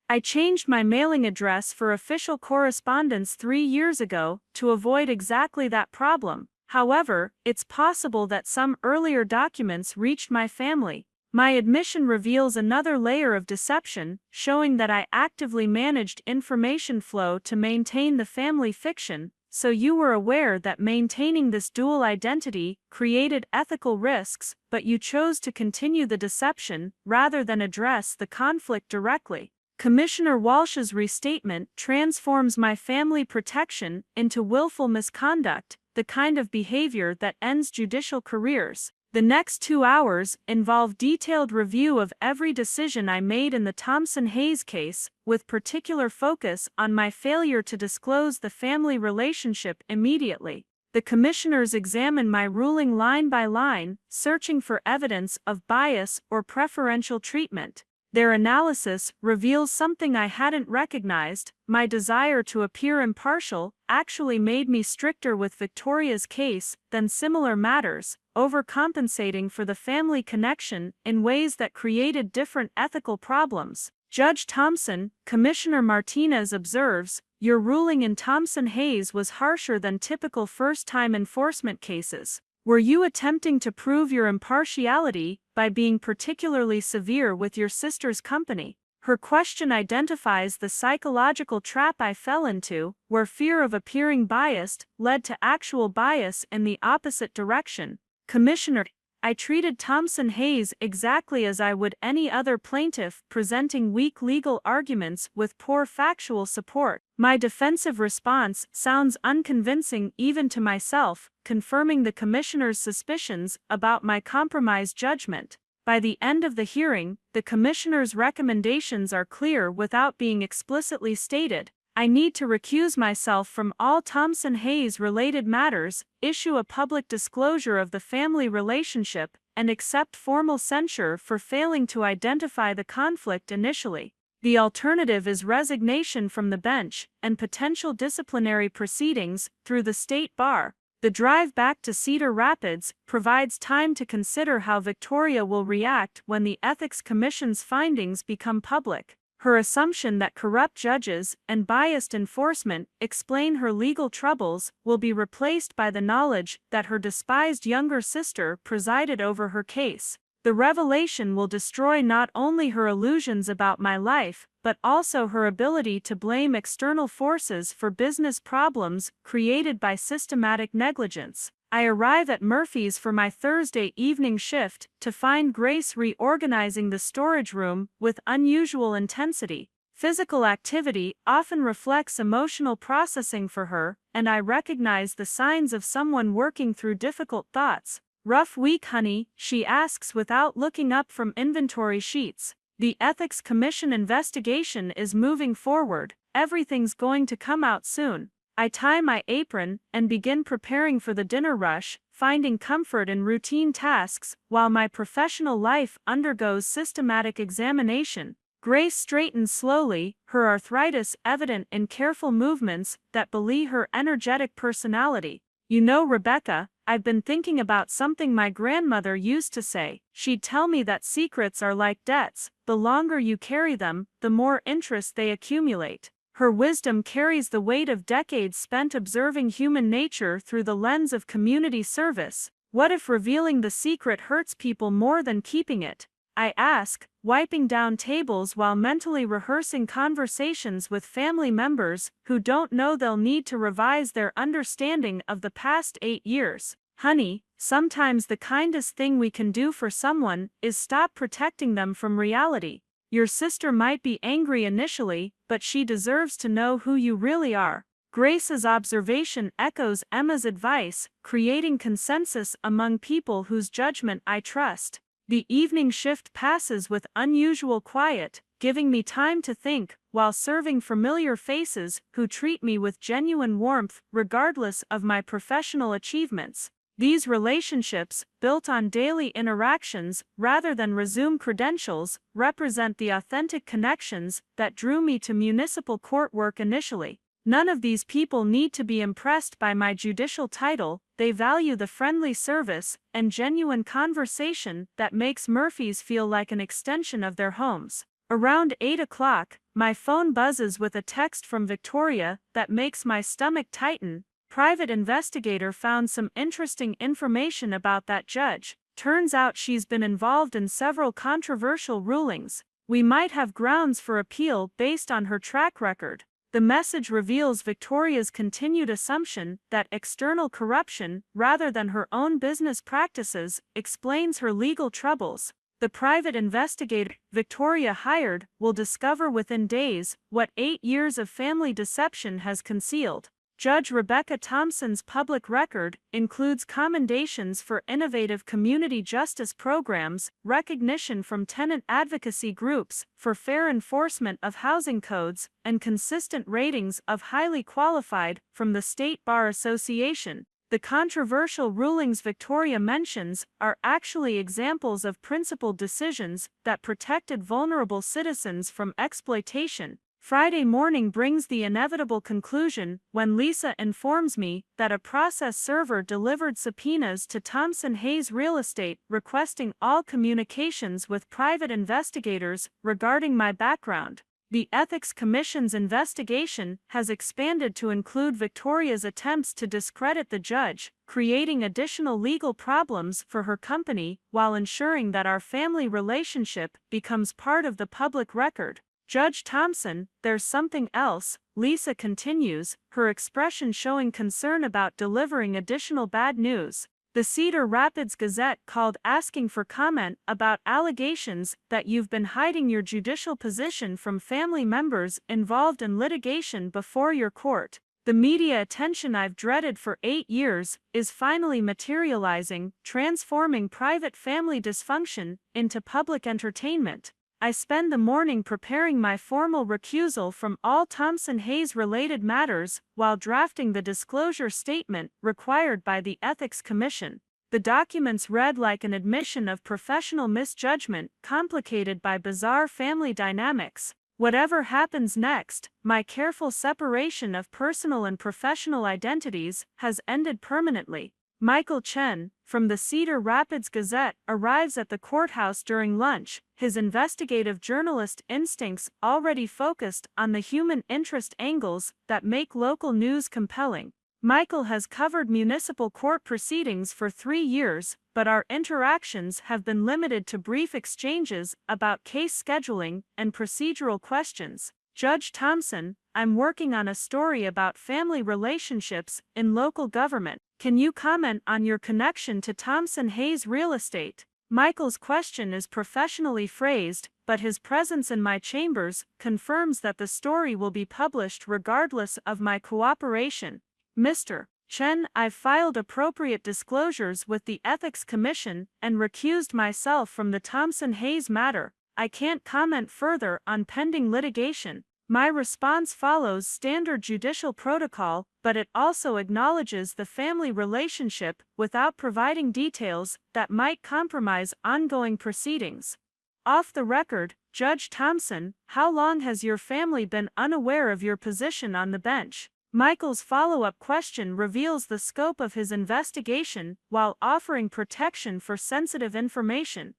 I changed my mailing address for official correspondence 3 years ago to avoid exactly that problem. However, it's possible that some earlier documents reached my family. My admission reveals another layer of deception, showing that I actively managed information flow to maintain the family fiction. So you were aware that maintaining this dual identity created ethical risks, but you chose to continue the deception rather than address the conflict directly. Commissioner Walsh's restatement transforms my family protection into willful misconduct, the kind of behavior that ends judicial careers. The next 2 hours involve detailed review of every decision I made in the Thompson-Hayes case, with particular focus on my failure to disclose the family relationship immediately. The commissioners examine my ruling line by line, searching for evidence of bias or preferential treatment. Their analysis reveals something I hadn't recognized. My desire to appear impartial actually made me stricter with Victoria's case than similar matters, overcompensating for the family connection in ways that created different ethical problems. Judge Thompson, Commissioner Martinez observes, your ruling in Thompson-Hayes was harsher than typical first-time enforcement cases. Were you attempting to prove your impartiality by being particularly severe with your sister's company? Her question identifies the psychological trap I fell into, where fear of appearing biased led to actual bias in the opposite direction. Commissioner, I treated Thompson Hayes exactly as I would any other plaintiff presenting weak legal arguments with poor factual support. My defensive response sounds unconvincing even to myself, confirming the commissioner's suspicions about my compromised judgment. By the end of the hearing, the commissioner's recommendations are clear without being explicitly stated. I need to recuse myself from all Thompson Hayes-related matters, issue a public disclosure of the family relationship, and accept formal censure for failing to identify the conflict initially. The alternative is resignation from the bench and potential disciplinary proceedings through the state bar. The drive back to Cedar Rapids provides time to consider how Victoria will react when the Ethics Commission's findings become public. Her assumption that corrupt judges and biased enforcement explain her legal troubles will be replaced by the knowledge that her despised younger sister presided over her case. The revelation will destroy not only her illusions about my life, but also her ability to blame external forces for business problems created by systematic negligence. I arrive at Murphy's for my Thursday evening shift to find Grace reorganizing the storage room with unusual intensity. Physical activity often reflects emotional processing for her, and I recognize the signs of someone working through difficult thoughts. "Rough week, honey?" she asks without looking up from inventory sheets. "The Ethics Commission investigation is moving forward. Everything's going to come out soon." I tie my apron and begin preparing for the dinner rush, finding comfort in routine tasks while my professional life undergoes systematic examination. Grace straightens slowly, her arthritis evident in careful movements that belie her energetic personality. "You know, Rebecca, I've been thinking about something my grandmother used to say. She'd tell me that secrets are like debts. The longer you carry them, the more interest they accumulate." Her wisdom carries the weight of decades spent observing human nature through the lens of community service. What if revealing the secret hurts people more than keeping it? I ask, wiping down tables while mentally rehearsing conversations with family members who don't know they'll need to revise their understanding of the past 8 years. "Honey, sometimes the kindest thing we can do for someone is stop protecting them from reality. Your sister might be angry initially, but she deserves to know who you really are." Grace's observation echoes Emma's advice, creating consensus among people whose judgment I trust. The evening shift passes with unusual quiet, giving me time to think, while serving familiar faces who treat me with genuine warmth regardless of my professional achievements. These relationships, built on daily interactions rather than resume credentials, represent the authentic connections that drew me to municipal court work initially. None of these people need to be impressed by my judicial title, they value the friendly service and genuine conversation that makes Murphy's feel like an extension of their homes. Around 8 o'clock, my phone buzzes with a text from Victoria that makes my stomach tighten. "Private investigator found some interesting information about that judge. Turns out she's been involved in several controversial rulings. We might have grounds for appeal based on her track record." The message reveals Victoria's continued assumption that external corruption, rather than her own business practices, explains her legal troubles. The private investigator Victoria hired will discover within days what 8 years of family deception has concealed. Judge Rebecca Thompson's public record includes commendations for innovative community justice programs, recognition from tenant advocacy groups for fair enforcement of housing codes, and consistent ratings of highly qualified from the State Bar Association. The controversial rulings Victoria mentions are actually examples of principled decisions that protected vulnerable citizens from exploitation. Friday morning brings the inevitable conclusion when Lisa informs me that a process server delivered subpoenas to Thompson Hayes Real Estate requesting all communications with private investigators regarding my background. The Ethics Commission's investigation has expanded to include Victoria's attempts to discredit the judge, creating additional legal problems for her company while ensuring that our family relationship becomes part of the public record. Judge Thompson, there's something else, Lisa continues, her expression showing concern about delivering additional bad news. The Cedar Rapids Gazette called asking for comment about allegations that you've been hiding your judicial position from family members involved in litigation before your court. The media attention I've dreaded for 8 years is finally materializing, transforming private family dysfunction into public entertainment. I spend the morning preparing my formal recusal from all Thompson-Hayes-related matters while drafting the disclosure statement required by the Ethics Commission. The documents read like an admission of professional misjudgment complicated by bizarre family dynamics. Whatever happens next, my careful separation of personal and professional identities has ended permanently. Michael Chen, from the Cedar Rapids Gazette, arrives at the courthouse during lunch, his investigative journalist instincts already focused on the human interest angles that make local news compelling. Michael has covered municipal court proceedings for 3 years, but our interactions have been limited to brief exchanges about case scheduling and procedural questions. Judge Thompson, I'm working on a story about family relationships in local government. Can you comment on your connection to Thompson-Hayes Real Estate? Michael's question is professionally phrased, but his presence in my chambers confirms that the story will be published regardless of my cooperation. Mr. Chen, I've filed appropriate disclosures with the Ethics Commission and recused myself from the Thompson-Hayes matter. I can't comment further on pending litigation. My response follows standard judicial protocol, but it also acknowledges the family relationship without providing details that might compromise ongoing proceedings. Off the record, Judge Thompson, how long has your family been unaware of your position on the bench? Michael's follow-up question reveals the scope of his investigation while offering protection for sensitive information.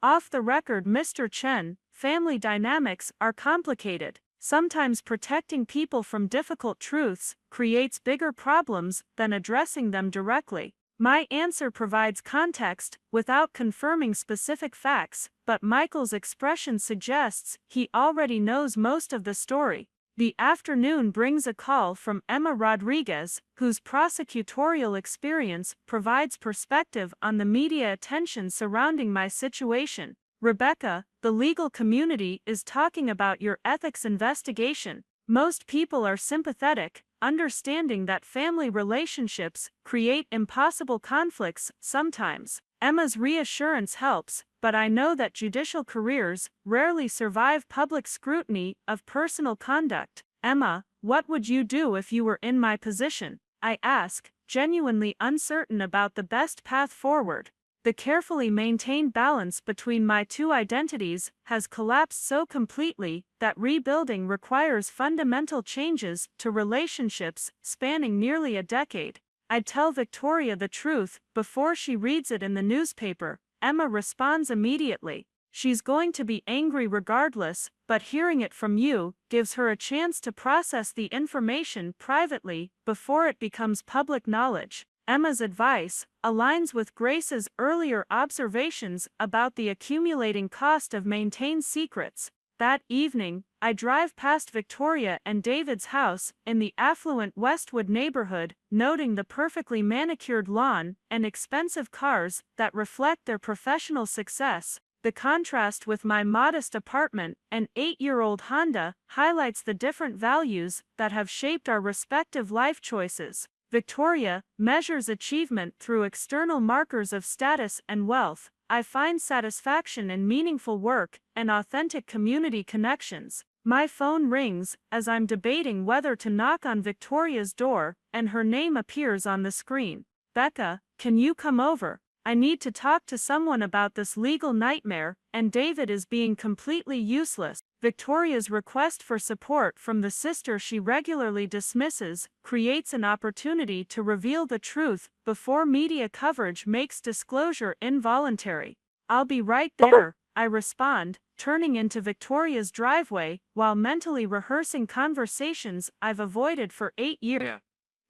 Off the record, Mr. Chen, family dynamics are complicated. Sometimes protecting people from difficult truths creates bigger problems than addressing them directly. My answer provides context without confirming specific facts, but Michael's expression suggests he already knows most of the story. The afternoon brings a call from Emma Rodriguez, whose prosecutorial experience provides perspective on the media attention surrounding my situation. Rebecca, the legal community is talking about your ethics investigation. Most people are sympathetic, understanding that family relationships create impossible conflicts sometimes. Emma's reassurance helps, but I know that judicial careers rarely survive public scrutiny of personal conduct. Emma, what would you do if you were in my position? I ask, genuinely uncertain about the best path forward. The carefully maintained balance between my two identities has collapsed so completely that rebuilding requires fundamental changes to relationships spanning nearly a decade. I'd tell Victoria the truth before she reads it in the newspaper. Emma responds immediately. She's going to be angry regardless, but hearing it from you gives her a chance to process the information privately before it becomes public knowledge. Emma's advice aligns with Grace's earlier observations about the accumulating cost of maintained secrets. That evening, I drive past Victoria and David's house in the affluent Westwood neighborhood, noting the perfectly manicured lawn and expensive cars that reflect their professional success. The contrast with my modest apartment and 8-year-old Honda highlights the different values that have shaped our respective life choices. Victoria measures achievement through external markers of status and wealth. I find satisfaction in meaningful work and authentic community connections. My phone rings as I'm debating whether to knock on Victoria's door, and her name appears on the screen. Becca, can you come over? I need to talk to someone about this legal nightmare, and David is being completely useless. Victoria's request for support from the sister she regularly dismisses creates an opportunity to reveal the truth before media coverage makes disclosure involuntary. I'll be right there, I respond, turning into Victoria's driveway while mentally rehearsing conversations I've avoided for 8 years.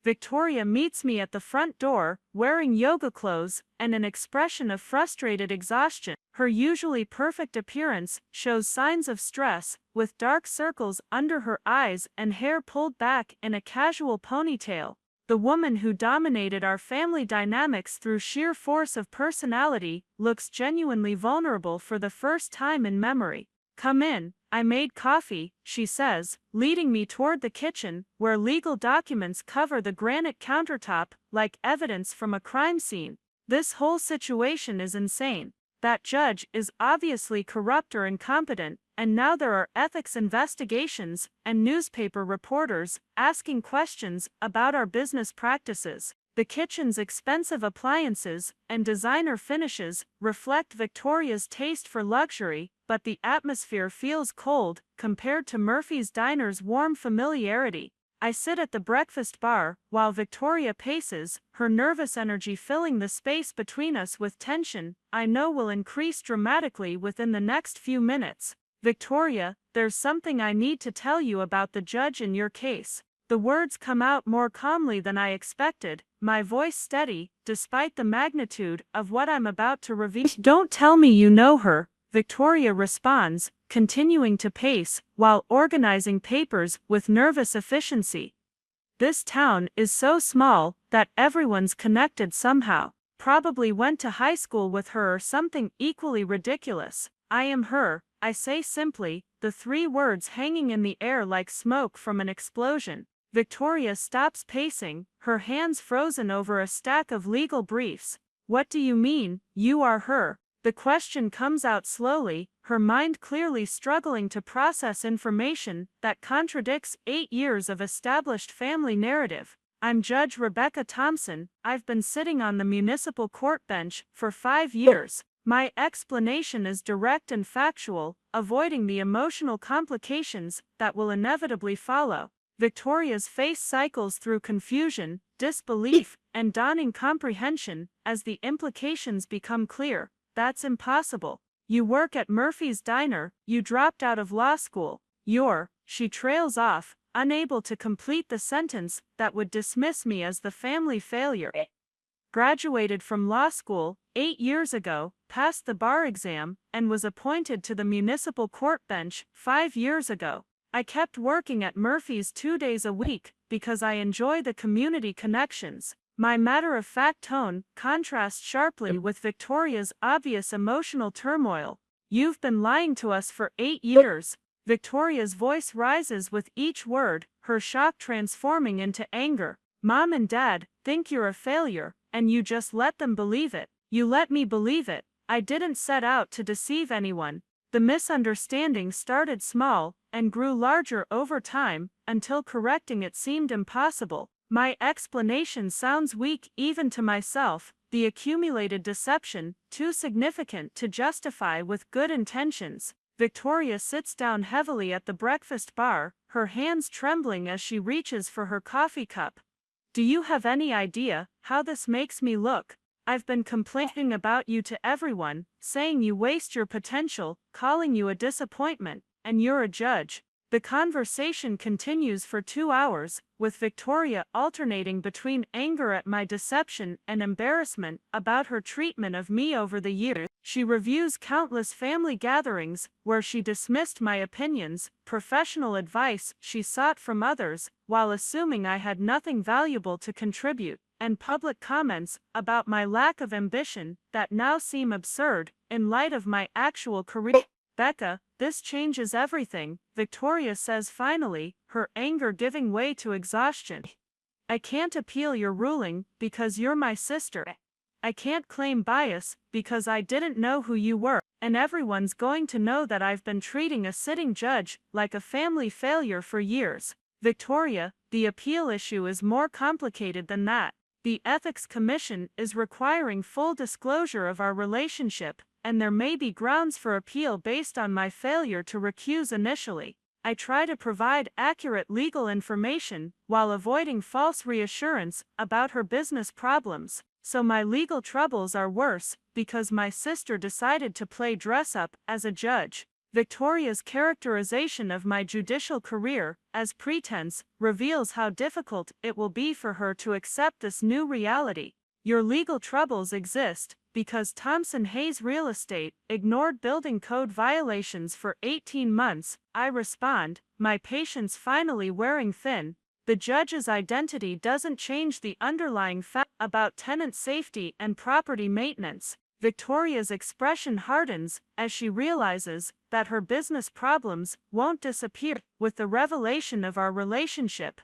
Victoria meets me at the front door, wearing yoga clothes and an expression of frustrated exhaustion. Her usually perfect appearance shows signs of stress, with dark circles under her eyes and hair pulled back in a casual ponytail. The woman who dominated our family dynamics through sheer force of personality looks genuinely vulnerable for the first time in memory. "Come in, I made coffee," she says, leading me toward the kitchen, where legal documents cover the granite countertop like evidence from a crime scene. This whole situation is insane. That judge is obviously corrupt or incompetent, and now there are ethics investigations and newspaper reporters asking questions about our business practices. The kitchen's expensive appliances and designer finishes reflect Victoria's taste for luxury, but the atmosphere feels cold compared to Murphy's Diner's warm familiarity. I sit at the breakfast bar while Victoria paces, her nervous energy filling the space between us with tension I know will increase dramatically within the next few minutes. "Victoria, there's something I need to tell you about the judge in your case." The words come out more calmly than I expected, my voice steady, despite the magnitude of what I'm about to reveal. "Don't tell me you know her," Victoria responds, continuing to pace while organizing papers with nervous efficiency. "This town is so small that everyone's connected somehow. Probably went to high school with her or something equally ridiculous. I am her," I say simply, the three words hanging in the air like smoke from an explosion. Victoria stops pacing, her hands frozen over a stack of legal briefs. "What do you mean, you are her?" The question comes out slowly, her mind clearly struggling to process information that contradicts 8 years of established family narrative. "I'm Judge Rebecca Thompson. I've been sitting on the municipal court bench for 5 years. My explanation is direct and factual, avoiding the emotional complications that will inevitably follow." Victoria's face cycles through confusion, disbelief, and dawning comprehension as the implications become clear. "That's impossible. You work at Murphy's Diner, you dropped out of law school. She trails off, unable to complete the sentence that would dismiss me as the family failure. "Graduated from law school 8 years ago, passed the bar exam, and was appointed to the municipal court bench 5 years ago. I kept working at Murphy's 2 days a week because I enjoy the community connections." My matter-of-fact tone contrasts sharply with Victoria's obvious emotional turmoil. "You've been lying to us for 8 years. Victoria's voice rises with each word, her shock transforming into anger. "Mom and Dad think you're a failure, and you just let them believe it. You let me believe it. I didn't set out to deceive anyone." The misunderstanding started small and grew larger over time until correcting it seemed impossible. My explanation sounds weak even to myself, the accumulated deception too significant to justify with good intentions. Victoria sits down heavily at the breakfast bar, her hands trembling as she reaches for her coffee cup. "Do you have any idea how this makes me look? I've been complaining about you to everyone, saying you waste your potential, calling you a disappointment, and you're a judge." The conversation continues for 2 hours, with Victoria alternating between anger at my deception and embarrassment about her treatment of me over the years. She reviews countless family gatherings where she dismissed my opinions, professional advice she sought from others, while assuming I had nothing valuable to contribute, and public comments about my lack of ambition that now seem absurd in light of my actual career. "Becca, this changes everything," Victoria says finally, her anger giving way to exhaustion. "I can't appeal your ruling because you're my sister. I can't claim bias because I didn't know who you were, and everyone's going to know that I've been treating a sitting judge like a family failure for years." "Victoria, the appeal issue is more complicated than that. The Ethics Commission is requiring full disclosure of our relationship, and there may be grounds for appeal based on my failure to recuse initially. I try to provide accurate legal information while avoiding false reassurance about her business problems, so my legal troubles are worse because my sister decided to play dress-up as a judge." Victoria's characterization of my judicial career as pretense reveals how difficult it will be for her to accept this new reality. Your legal troubles exist because Thompson Hayes Real Estate ignored building code violations for 18 months, I respond, my patience finally wearing thin. The judge's identity doesn't change the underlying fact about tenant safety and property maintenance. Victoria's expression hardens as she realizes that her business problems won't disappear with the revelation of our relationship.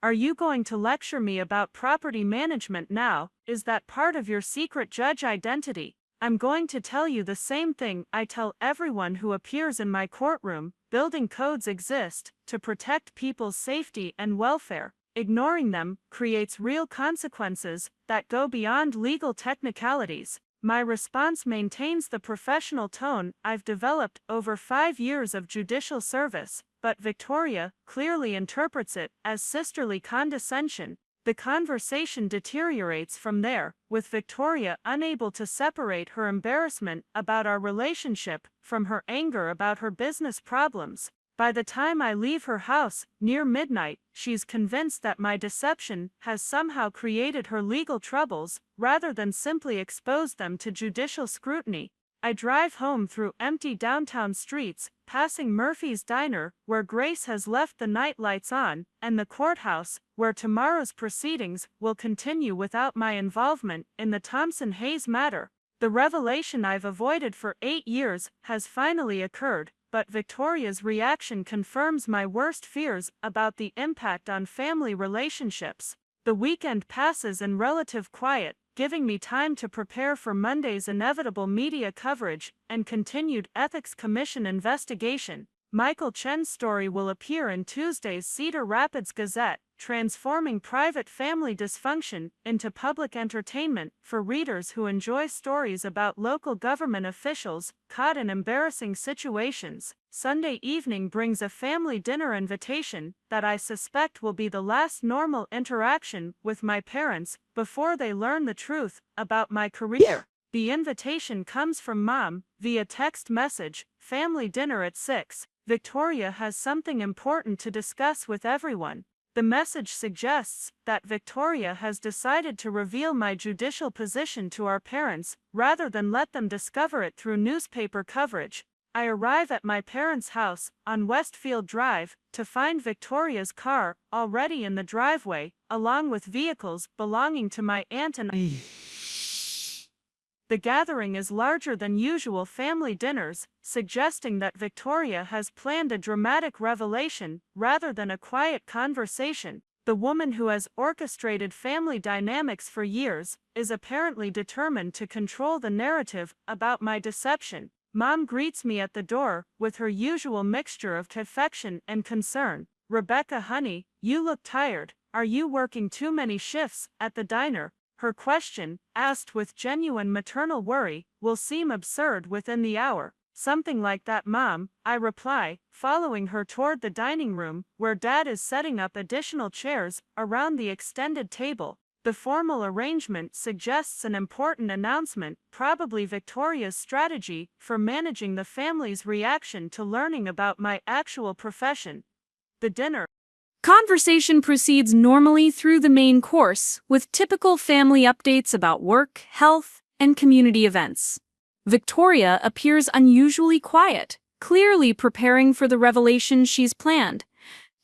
Are you going to lecture me about property management now? Is that part of your secret judge identity? I'm going to tell you the same thing I tell everyone who appears in my courtroom. Building codes exist to protect people's safety and welfare. Ignoring them creates real consequences that go beyond legal technicalities. My response maintains the professional tone I've developed over 5 years of judicial service, but Victoria clearly interprets it as sisterly condescension. The conversation deteriorates from there, with Victoria unable to separate her embarrassment about our relationship from her anger about her business problems. By the time I leave her house, near midnight, she's convinced that my deception has somehow created her legal troubles, rather than simply expose them to judicial scrutiny. I drive home through empty downtown streets, passing Murphy's Diner, where Grace has left the night lights on, and the courthouse, where tomorrow's proceedings will continue without my involvement in the Thompson Hayes matter. The revelation I've avoided for 8 years has finally occurred, but Victoria's reaction confirms my worst fears about the impact on family relationships. The weekend passes in relative quiet, giving me time to prepare for Monday's inevitable media coverage and continued Ethics Commission investigation. Michael Chen's story will appear in Tuesday's Cedar Rapids Gazette, transforming private family dysfunction into public entertainment for readers who enjoy stories about local government officials caught in embarrassing situations. Sunday evening brings a family dinner invitation that I suspect will be the last normal interaction with my parents before they learn the truth about my career. The invitation comes from Mom via text message, family dinner at 6. Victoria has something important to discuss with everyone. The message suggests that Victoria has decided to reveal my judicial position to our parents, rather than let them discover it through newspaper coverage. I arrive at my parents' house on Westfield Drive to find Victoria's car already in the driveway, along with vehicles belonging to my aunt and I. The gathering is larger than usual family dinners, suggesting that Victoria has planned a dramatic revelation rather than a quiet conversation. The woman who has orchestrated family dynamics for years is apparently determined to control the narrative about my deception. Mom greets me at the door with her usual mixture of affection and concern. "Rebecca, honey, you look tired. Are you working too many shifts at the diner?" Her question, asked with genuine maternal worry, will seem absurd within the hour. "Something like that, Mom," I reply, following her toward the dining room, where Dad is setting up additional chairs around the extended table. The formal arrangement suggests an important announcement, probably Victoria's strategy for managing the family's reaction to learning about my actual profession. The dinner Conversation proceeds normally through the main course, with typical family updates about work, health, and community events. Victoria appears unusually quiet, clearly preparing for the revelation she's planned.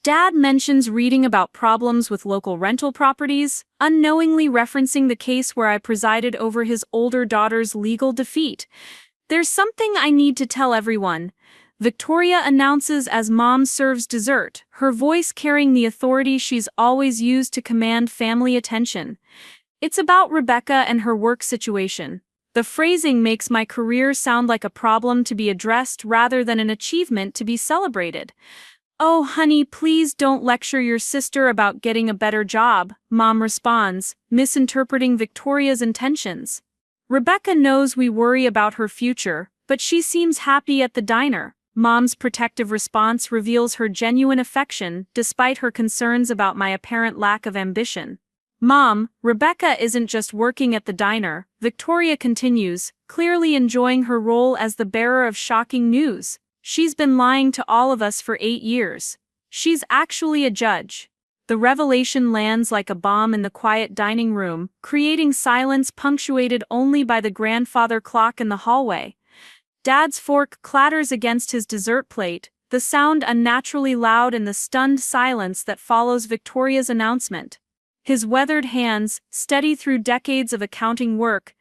Dad mentions reading about problems with local rental properties, unknowingly referencing the case where I presided over his older daughter's legal defeat. "There's something I need to tell everyone," Victoria announces as Mom serves dessert, her voice carrying the authority she's always used to command family attention. "It's about Rebecca and her work situation." The phrasing makes my career sound like a problem to be addressed rather than an achievement to be celebrated. "Oh, honey, please don't lecture your sister about getting a better job," Mom responds, misinterpreting Victoria's intentions. "Rebecca knows we worry about her future, but she seems happy at the diner." Mom's protective response reveals her genuine affection despite her concerns about my apparent lack of ambition. "Mom, Rebecca isn't just working at the diner," Victoria continues, clearly enjoying her role as the bearer of shocking news. She's been lying to all of us for 8 years. She's actually a judge. The revelation lands like a bomb in the quiet dining room, creating silence punctuated only by the grandfather clock in the hallway. Dad's fork clatters against his dessert plate, the sound unnaturally loud in the stunned silence that follows Victoria's announcement. His weathered hands, steady through decades of accounting work,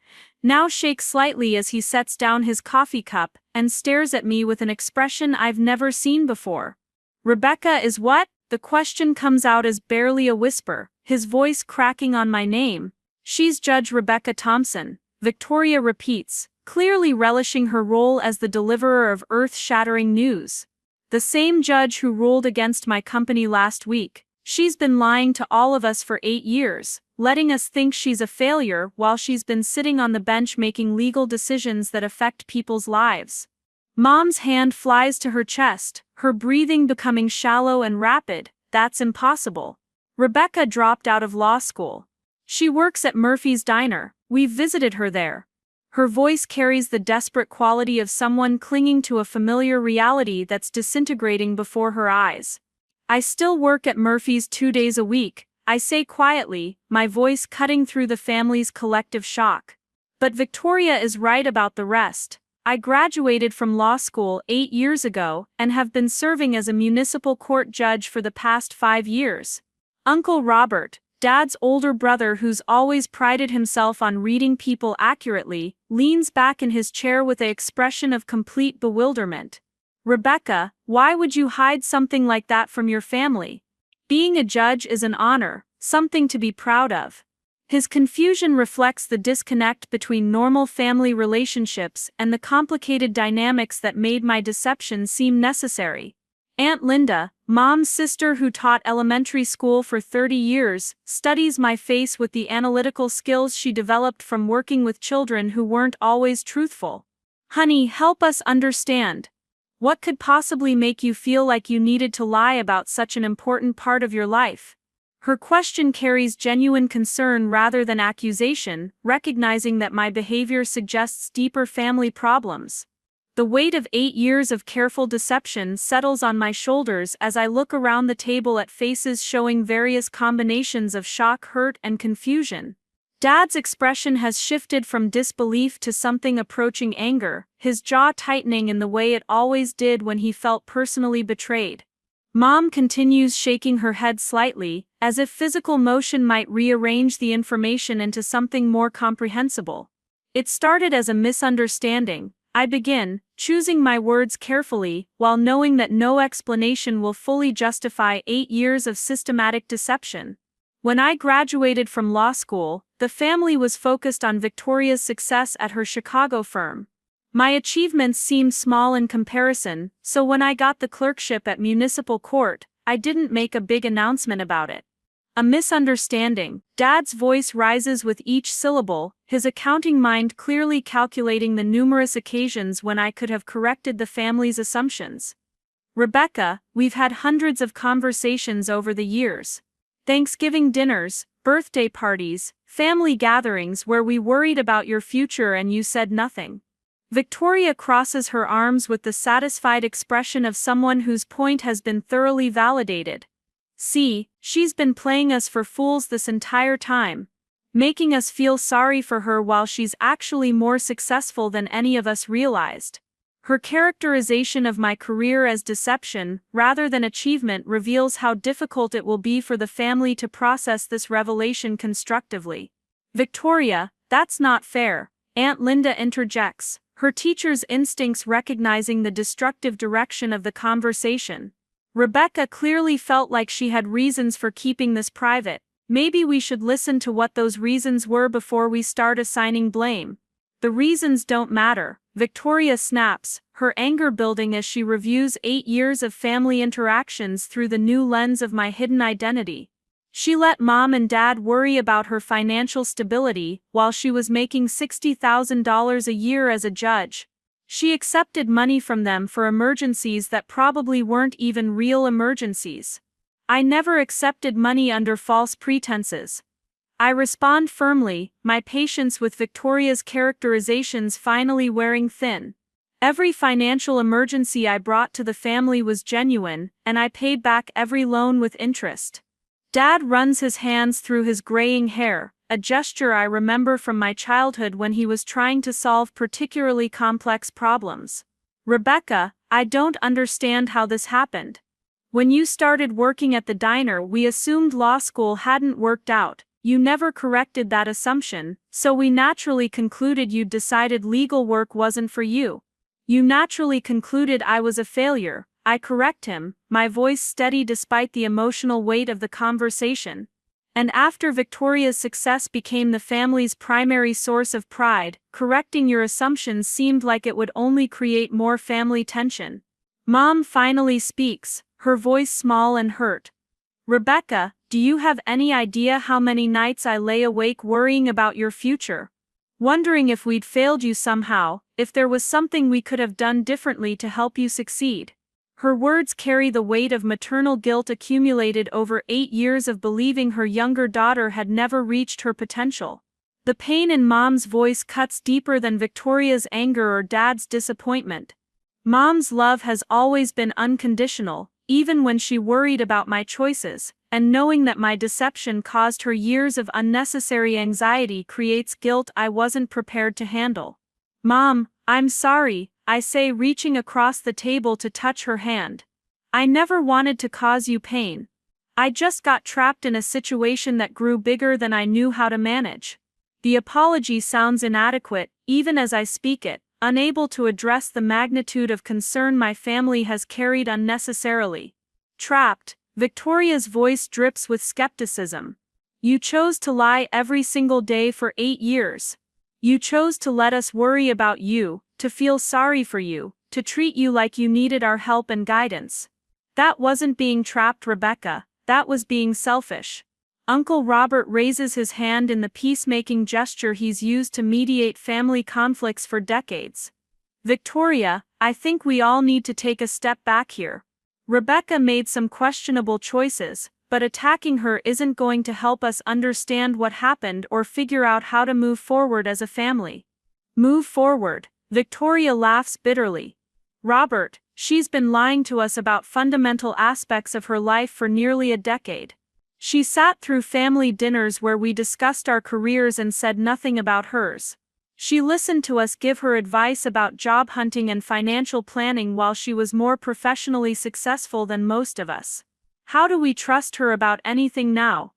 now shake slightly as he sets down his coffee cup and stares at me with an expression I've never seen before. "Rebecca is what?" The question comes out as barely a whisper, his voice cracking on my name. "She's Judge Rebecca Thompson," Victoria repeats, clearly relishing her role as the deliverer of earth-shattering news. "The same judge who ruled against my company last week. She's been lying to all of us for 8 years, letting us think she's a failure while she's been sitting on the bench making legal decisions that affect people's lives." Mom's hand flies to her chest, her breathing becoming shallow and rapid. "That's impossible. Rebecca dropped out of law school. She works at Murphy's Diner. We've visited her there." Her voice carries the desperate quality of someone clinging to a familiar reality that's disintegrating before her eyes. "I still work at Murphy's 2 days a week," I say quietly, my voice cutting through the family's collective shock. But Victoria is right about the rest. I graduated from law school 8 years ago and have been serving as a municipal court judge for the past 5 years. Uncle Robert, Dad's older brother who's always prided himself on reading people accurately, leans back in his chair with an expression of complete bewilderment. "Rebecca, why would you hide something like that from your family? Being a judge is an honor, something to be proud of." His confusion reflects the disconnect between normal family relationships and the complicated dynamics that made my deception seem necessary. Aunt Linda, Mom's sister who taught elementary school for 30 years, studies my face with the analytical skills she developed from working with children who weren't always truthful. "Honey, help us understand. What could possibly make you feel like you needed to lie about such an important part of your life?" Her question carries genuine concern rather than accusation, recognizing that my behavior suggests deeper family problems. The weight of 8 years of careful deception settles on my shoulders as I look around the table at faces showing various combinations of shock, hurt, and confusion. Dad's expression has shifted from disbelief to something approaching anger, his jaw tightening in the way it always did when he felt personally betrayed. Mom continues shaking her head slightly, as if physical motion might rearrange the information into something more comprehensible. "It started as a misunderstanding," I begin, choosing my words carefully, while knowing that no explanation will fully justify 8 years of systematic deception. "When I graduated from law school, the family was focused on Victoria's success at her Chicago firm. My achievements seemed small in comparison, so when I got the clerkship at municipal court, I didn't make a big announcement about it." "A misunderstanding." Dad's voice rises with each syllable, his accounting mind clearly calculating the numerous occasions when I could have corrected the family's assumptions. "Rebecca, we've had hundreds of conversations over the years. Thanksgiving dinners, birthday parties, family gatherings where we worried about your future and you said nothing." Victoria crosses her arms with the satisfied expression of someone whose point has been thoroughly validated. "See, she's been playing us for fools this entire time, making us feel sorry for her while she's actually more successful than any of us realized." Her characterization of my career as deception, rather than achievement, reveals how difficult it will be for the family to process this revelation constructively. "Victoria, that's not fair," Aunt Linda interjects, her teacher's instincts recognizing the destructive direction of the conversation. "Rebecca clearly felt like she had reasons for keeping this private. Maybe we should listen to what those reasons were before we start assigning blame." "The reasons don't matter," Victoria snaps, her anger building as she reviews 8 years of family interactions through the new lens of my hidden identity. She let Mom and Dad worry about her financial stability while she was making $60,000 a year as a judge. She accepted money from them for emergencies that probably weren't even real emergencies. "I never accepted money under false pretenses." I respond firmly, my patience with Victoria's characterizations finally wearing thin. Every financial emergency I brought to the family was genuine, and I paid back every loan with interest. Dad runs his hands through his graying hair, a gesture I remember from my childhood when he was trying to solve particularly complex problems. Rebecca, I don't understand how this happened. When you started working at the diner, we assumed law school hadn't worked out. You never corrected that assumption, so we naturally concluded you'd decided legal work wasn't for you. You naturally concluded I was a failure. I correct him, my voice steady despite the emotional weight of the conversation. And after Victoria's success became the family's primary source of pride, correcting your assumptions seemed like it would only create more family tension. Mom finally speaks, her voice small and hurt. Rebecca, do you have any idea how many nights I lay awake worrying about your future? Wondering if we'd failed you somehow, if there was something we could have done differently to help you succeed. Her words carry the weight of maternal guilt accumulated over 8 years of believing her younger daughter had never reached her potential. The pain in Mom's voice cuts deeper than Victoria's anger or Dad's disappointment. Mom's love has always been unconditional, even when she worried about my choices, and knowing that my deception caused her years of unnecessary anxiety creates guilt I wasn't prepared to handle. Mom, I'm sorry, I say, reaching across the table to touch her hand. I never wanted to cause you pain. I just got trapped in a situation that grew bigger than I knew how to manage. The apology sounds inadequate, even as I speak it, unable to address the magnitude of concern my family has carried unnecessarily. Trapped, Victoria's voice drips with skepticism. You chose to lie every single day for 8 years. You chose to let us worry about you, to feel sorry for you, to treat you like you needed our help and guidance. That wasn't being trapped, Rebecca, that was being selfish. Uncle Robert raises his hand in the peacemaking gesture he's used to mediate family conflicts for decades. Victoria, I think we all need to take a step back here. Rebecca made some questionable choices, but attacking her isn't going to help us understand what happened or figure out how to move forward as a family. Move forward. Victoria laughs bitterly. Robert, she's been lying to us about fundamental aspects of her life for nearly a decade. She sat through family dinners where we discussed our careers and said nothing about hers. She listened to us give her advice about job hunting and financial planning while she was more professionally successful than most of us. How do we trust her about anything now?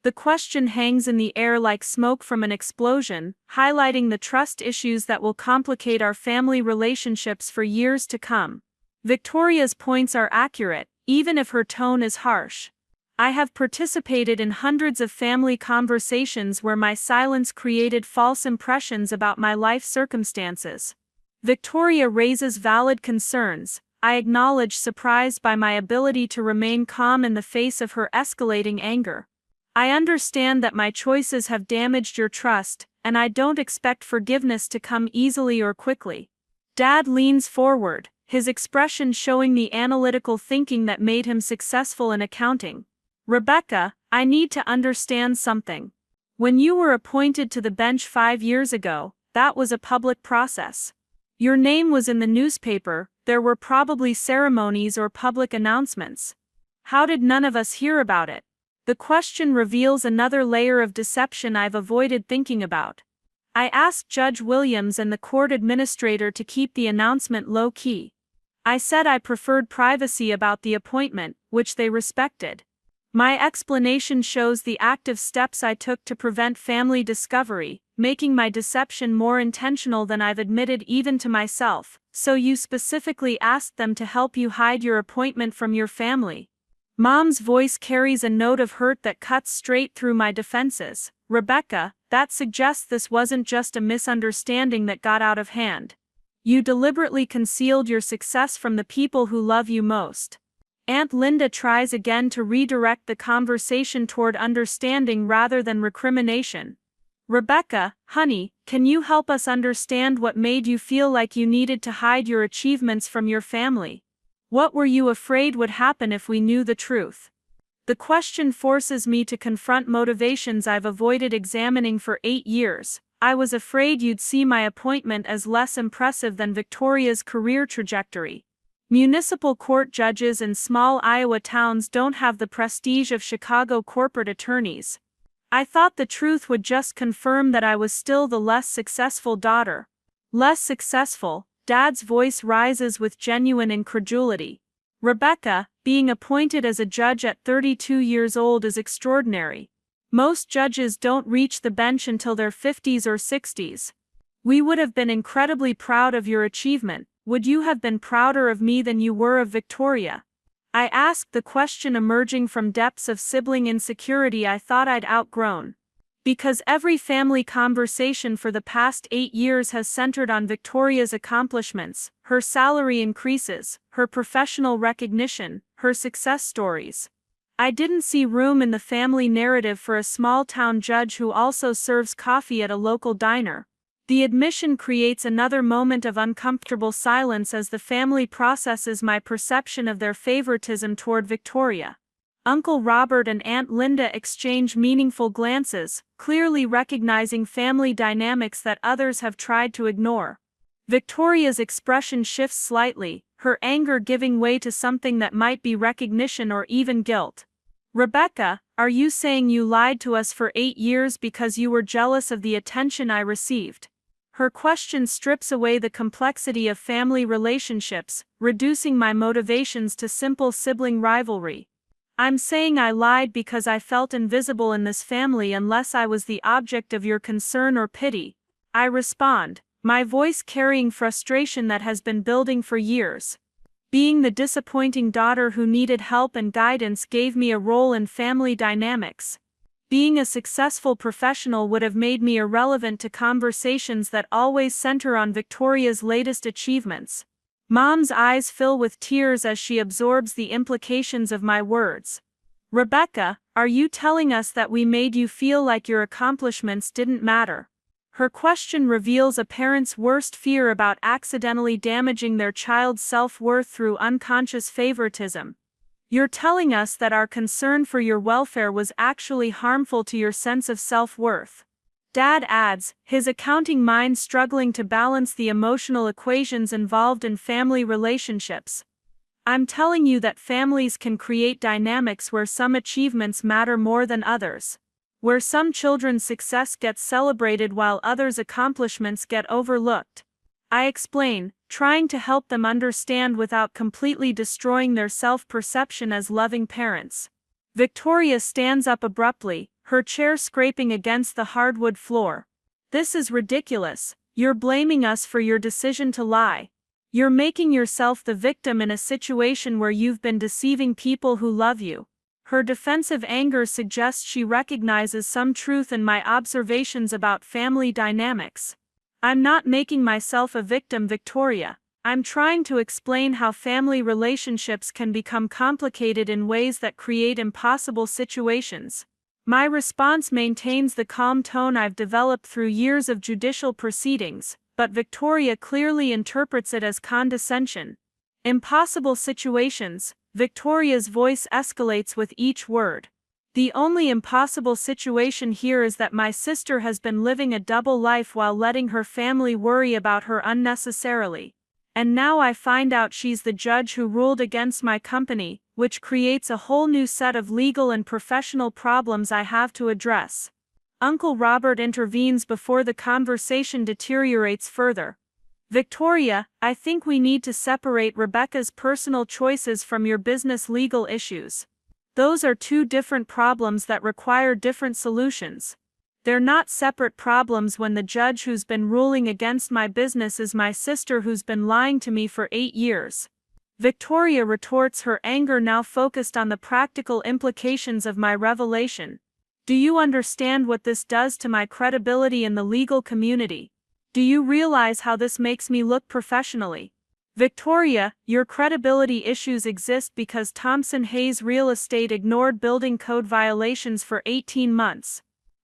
The question hangs in the air like smoke from an explosion, highlighting the trust issues that will complicate our family relationships for years to come. Victoria's points are accurate, even if her tone is harsh. I have participated in hundreds of family conversations where my silence created false impressions about my life circumstances. Victoria raises valid concerns. I acknowledge, surprised by my ability to remain calm in the face of her escalating anger. I understand that my choices have damaged your trust, and I don't expect forgiveness to come easily or quickly. Dad leans forward, his expression showing the analytical thinking that made him successful in accounting. Rebecca, I need to understand something. When you were appointed to the bench 5 years ago, that was a public process. Your name was in the newspaper, there were probably ceremonies or public announcements. How did none of us hear about it? The question reveals another layer of deception I've avoided thinking about. I asked Judge Williams and the court administrator to keep the announcement low-key. I said I preferred privacy about the appointment, which they respected. My explanation shows the active steps I took to prevent family discovery, making my deception more intentional than I've admitted even to myself. So you specifically asked them to help you hide your appointment from your family. Mom's voice carries a note of hurt that cuts straight through my defenses. Rebecca, that suggests this wasn't just a misunderstanding that got out of hand. You deliberately concealed your success from the people who love you most. Aunt Linda tries again to redirect the conversation toward understanding rather than recrimination. Rebecca, honey, can you help us understand what made you feel like you needed to hide your achievements from your family? What were you afraid would happen if we knew the truth? The question forces me to confront motivations I've avoided examining for 8 years. I was afraid you'd see my appointment as less impressive than Victoria's career trajectory. Municipal court judges in small Iowa towns don't have the prestige of Chicago corporate attorneys. I thought the truth would just confirm that I was still the less successful daughter. Less successful, Dad's voice rises with genuine incredulity. Rebecca, being appointed as a judge at 32 years old is extraordinary. Most judges don't reach the bench until their 50s or 60s. We would have been incredibly proud of your achievement. Would you have been prouder of me than you were of Victoria? I asked, the question emerging from depths of sibling insecurity I thought I'd outgrown. Because every family conversation for the past 8 years has centered on Victoria's accomplishments, her salary increases, her professional recognition, her success stories. I didn't see room in the family narrative for a small-town judge who also serves coffee at a local diner. The admission creates another moment of uncomfortable silence as the family processes my perception of their favoritism toward Victoria. Uncle Robert and Aunt Linda exchange meaningful glances, clearly recognizing family dynamics that others have tried to ignore. Victoria's expression shifts slightly, her anger giving way to something that might be recognition or even guilt. Rebecca, are you saying you lied to us for 8 years because you were jealous of the attention I received? Her question strips away the complexity of family relationships, reducing my motivations to simple sibling rivalry. I'm saying I lied because I felt invisible in this family unless I was the object of your concern or pity. I respond, my voice carrying frustration that has been building for years. Being the disappointing daughter who needed help and guidance gave me a role in family dynamics. Being a successful professional would have made me irrelevant to conversations that always center on Victoria's latest achievements. Mom's eyes fill with tears as she absorbs the implications of my words. Rebecca, are you telling us that we made you feel like your accomplishments didn't matter? Her question reveals a parent's worst fear about accidentally damaging their child's self-worth through unconscious favoritism. You're telling us that our concern for your welfare was actually harmful to your sense of self-worth. Dad adds, his accounting mind struggling to balance the emotional equations involved in family relationships. I'm telling you that families can create dynamics where some achievements matter more than others. Where some children's success gets celebrated while others' accomplishments get overlooked. I explain, trying to help them understand without completely destroying their self-perception as loving parents. Victoria stands up abruptly, her chair scraping against the hardwood floor. This is ridiculous. You're blaming us for your decision to lie. You're making yourself the victim in a situation where you've been deceiving people who love you. Her defensive anger suggests she recognizes some truth in my observations about family dynamics. I'm not making myself a victim, Victoria. I'm trying to explain how family relationships can become complicated in ways that create impossible situations. My response maintains the calm tone I've developed through years of judicial proceedings, but Victoria clearly interprets it as condescension. Impossible situations. Victoria's voice escalates with each word. The only impossible situation here is that my sister has been living a double life while letting her family worry about her unnecessarily. And now I find out she's the judge who ruled against my company, which creates a whole new set of legal and professional problems I have to address. Uncle Robert intervenes before the conversation deteriorates further. Victoria, I think we need to separate Rebecca's personal choices from your business legal issues. Those are two different problems that require different solutions. They're not separate problems when the judge who's been ruling against my business is my sister who's been lying to me for 8 years. Victoria retorts, her anger now focused on the practical implications of my revelation. Do you understand what this does to my credibility in the legal community? Do you realize how this makes me look professionally? Victoria, your credibility issues exist because Thompson Hayes Real Estate ignored building code violations for 18 months.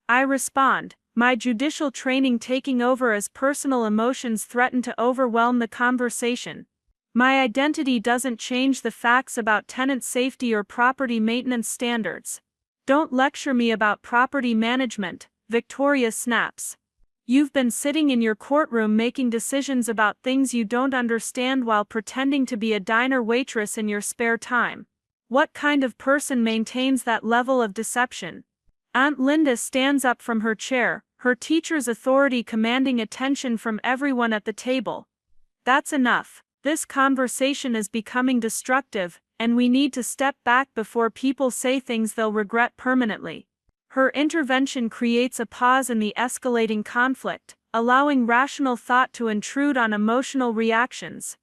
I respond, my judicial training taking over as personal emotions threaten to overwhelm the conversation. My identity doesn't change the facts about tenant safety or property maintenance standards. Don't lecture me about property management, Victoria snaps. You've been sitting in your courtroom making decisions about things you don't understand while pretending to be a diner waitress in your spare time. What kind of person maintains that level of deception? Aunt Linda stands up from her chair, her teacher's authority commanding attention from everyone at the table. That's enough. This conversation is becoming destructive, and we need to step back before people say things they'll regret permanently. Her intervention creates a pause in the escalating conflict, allowing rational thought to intrude on emotional reactions.